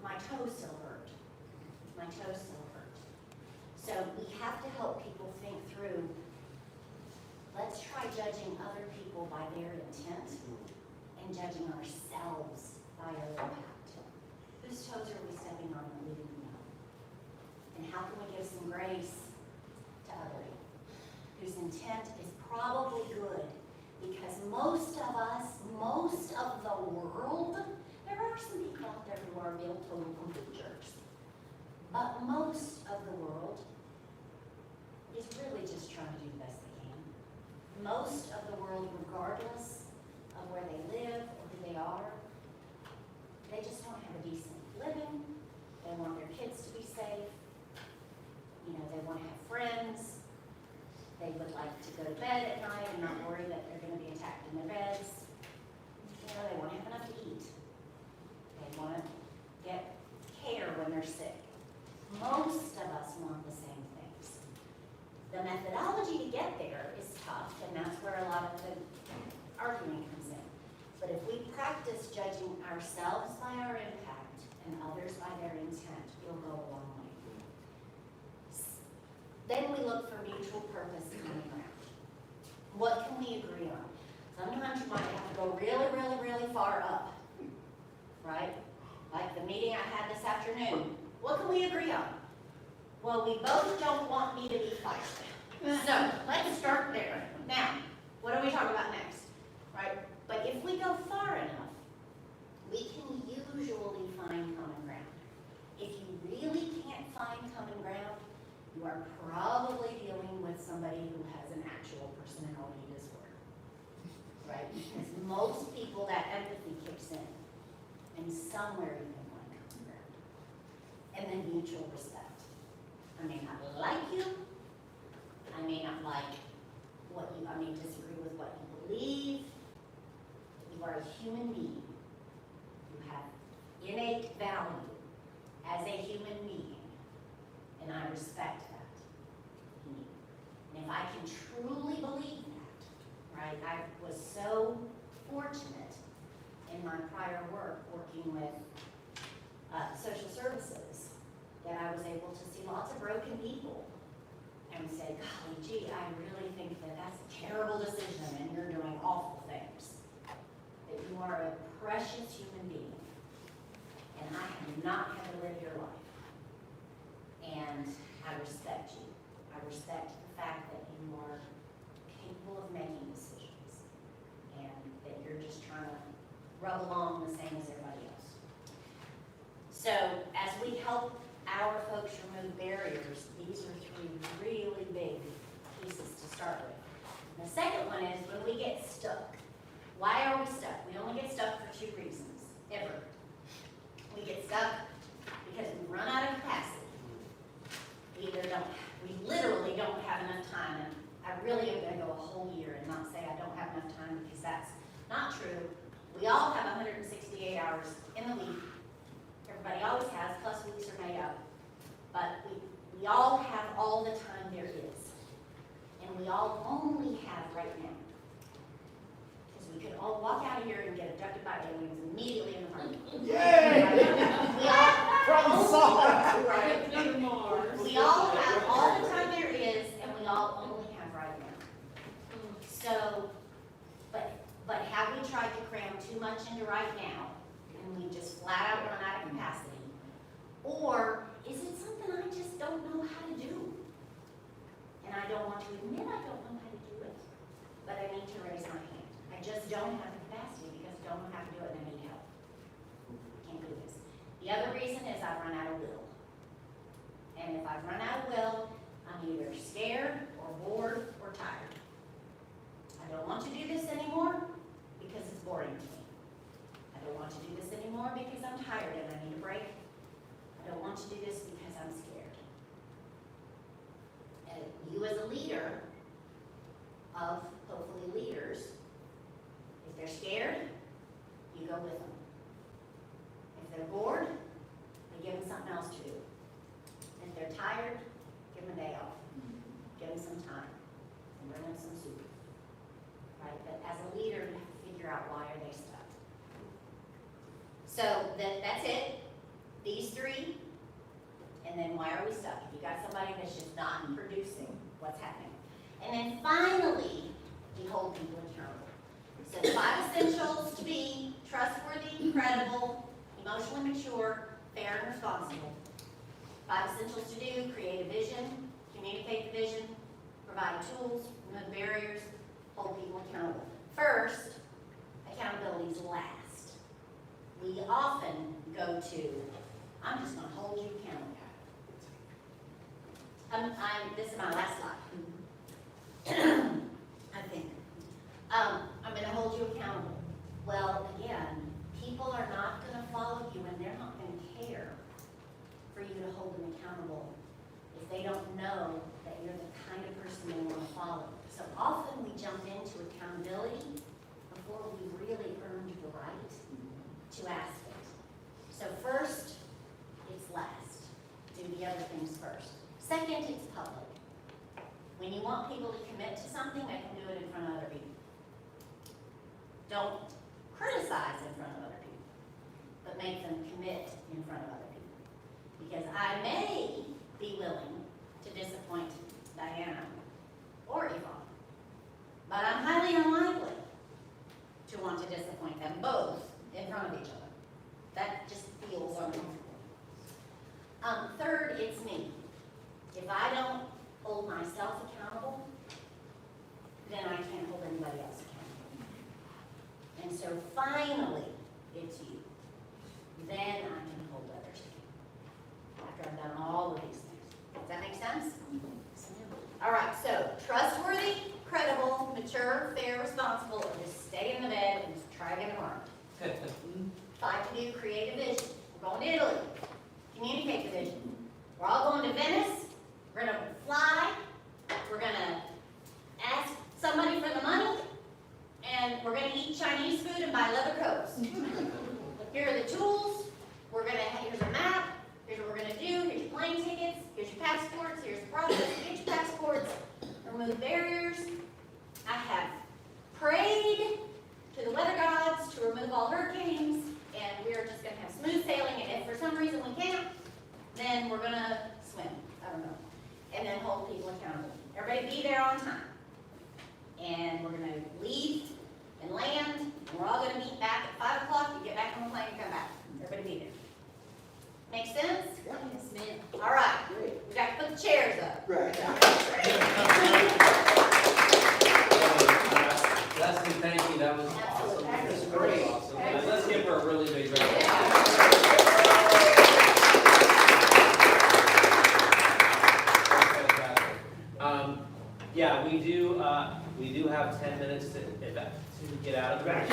my toe still hurt. My toe still hurt. So we have to help people think through, let's try judging other people by their intent and judging ourselves by our impact. Whose toes are we stepping on that we didn't know? And how can we give some grace to others whose intent is probably good? Because most of us, most of the world, there are some people out there who are real total complete jerks. But most of the world is really just trying to do the best they can. Most of the world, regardless argument comes in. But if we practice judging ourselves by our impact and others by their intent, we'll go a long way. Then we look for mutual purpose and common ground. What can we agree on? Sometimes you might have to go really, really, really far up, right? Like the meeting I had this afternoon. What can we agree on? Well, we both don't want me to be fired. So let's start there. Now, what are we talking about next? Right? But if we go far enough, we can usually find common ground. If you really can't find common ground, you are probably dealing with somebody who has an actual personality disorder. Right? Because most people, that empathy kicks in. And somewhere you can find common ground. And then mutual respect. I may not like you. I may not like I may disagree with what you believe. You are a human being. You have innate value as a human being. And I respect that in you. And if I can truly believe that, right, I was so fortunate in my prior work working with social services that I was able to see lots of broken people and say, golly gee, I really think that that's a terrible decision and you're doing awful things. That you are a precious human being and I have not had to live your life. And I respect you. I respect the fact that you are capable of making decisions and that you're just trying to rub along the same as everybody else. So as we help our folks remove barriers, these are three really big pieces to start with. The second one is when we get stuck. Why are we stuck? We only get stuck for two reasons, ever. We get stuck because we run out of capacity. We literally don't have enough time, and I really am going to go a whole year and not say I don't have enough time because that's not true. We all have 168 hours in the week. Everybody always has, plus weeks are made up. But we all have all the time there is. And we all only have right now. Because we could all walk out of here and get abducted by aliens immediately in the party. Yay! We all Problem solved. right. We all have all the time there is, and we all only have right now. So, but have we tried to cram too much into right now, and we just flat out run out of capacity? Or is it something I just don't know how to do? And I don't want to admit I don't know how to do it, but I need to raise my hand. I just don't have the capacity because I don't know how to do it and I need help. I can't do this. The other reason is I've run out of will. And if I've run out of will, I'm either scared or bored or tired. I don't want to do this anymore because it's boring to me. I don't want to do this anymore because I'm tired and I need a break. I don't want to do this because I'm scared. And you as a leader of, hopefully, leaders, if they're scared, you go with them. If they're bored, you give them something else to do. If they're tired, give them a day off. Give them some time. And bring them some soup. Right? But as a leader, you have to figure out why are they stuck. So that's it. These three, and then why are we stuck? If you got somebody that's just not producing, what's happening? And then finally, we hold people accountable. So the 5 essentials to be trustworthy, credible, emotionally mature, fair, and responsible. 5 essentials to do: create a vision, communicate the vision, provide tools, remove barriers, hold people accountable. First, accountability is last. We often go to, I'm just going to hold you accountable. This is my last slide. I think. I'm going to hold you accountable. Well, again, people are not going to follow you and they're not going to care for you to hold them accountable if they don't know that you're the kind of person they want to follow. So often we jump into accountability before we really earned the right to ask it. So first, it's last. Do the other things first. Second, it's public. When you want people to commit to something, they can do it in front of other people. don't criticize in front of other people, but make them commit in front of other people. Because I may be willing to disappoint Diana or Yvonne, but I'm highly unlikely to want to disappoint them both in front of each other. That just feels uncomfortable. Third, it's me. If I don't hold myself accountable, then I can't hold anybody else accountable. And so finally, it's you. Then I can hold others accountable. After I've done all of these things. Does that make sense? All right, so trustworthy, credible, mature, fair, responsible, or just stay in the bed and try again tomorrow. 5 to do, create a vision. We're going to Italy. Communicate the vision. We're all going to Venice. We're going to fly. We're going to ask somebody for the money. And we're going to eat Chinese food and buy leather coats. Here are the tools. Here's a map. Here's what we're going to do. Here's your plane tickets. Here's your passports. Here's the process to get your passports. Remove barriers. I have prayed to the weather gods to remove all hurricanes. And we are just going to have smooth sailing. And if for some reason we can't, then we're going to swim. I don't know. And then hold people accountable. Everybody be there on time. And we're going to leave and land. And we're all going to meet back at 5 o'clock. You get back on the plane and come back. Everybody be there. Make sense? Yeah. Yes, ma'am. All right. We got to put the chairs up. Right. Leslie, thank you, that was awesome. That was great. Awesome. Let's give her a really big round of applause. Yeah, we do have 10 minutes to get out of the back.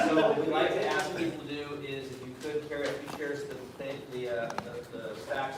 So what we like to ask people to do is if you could carry a few chairs to the stacks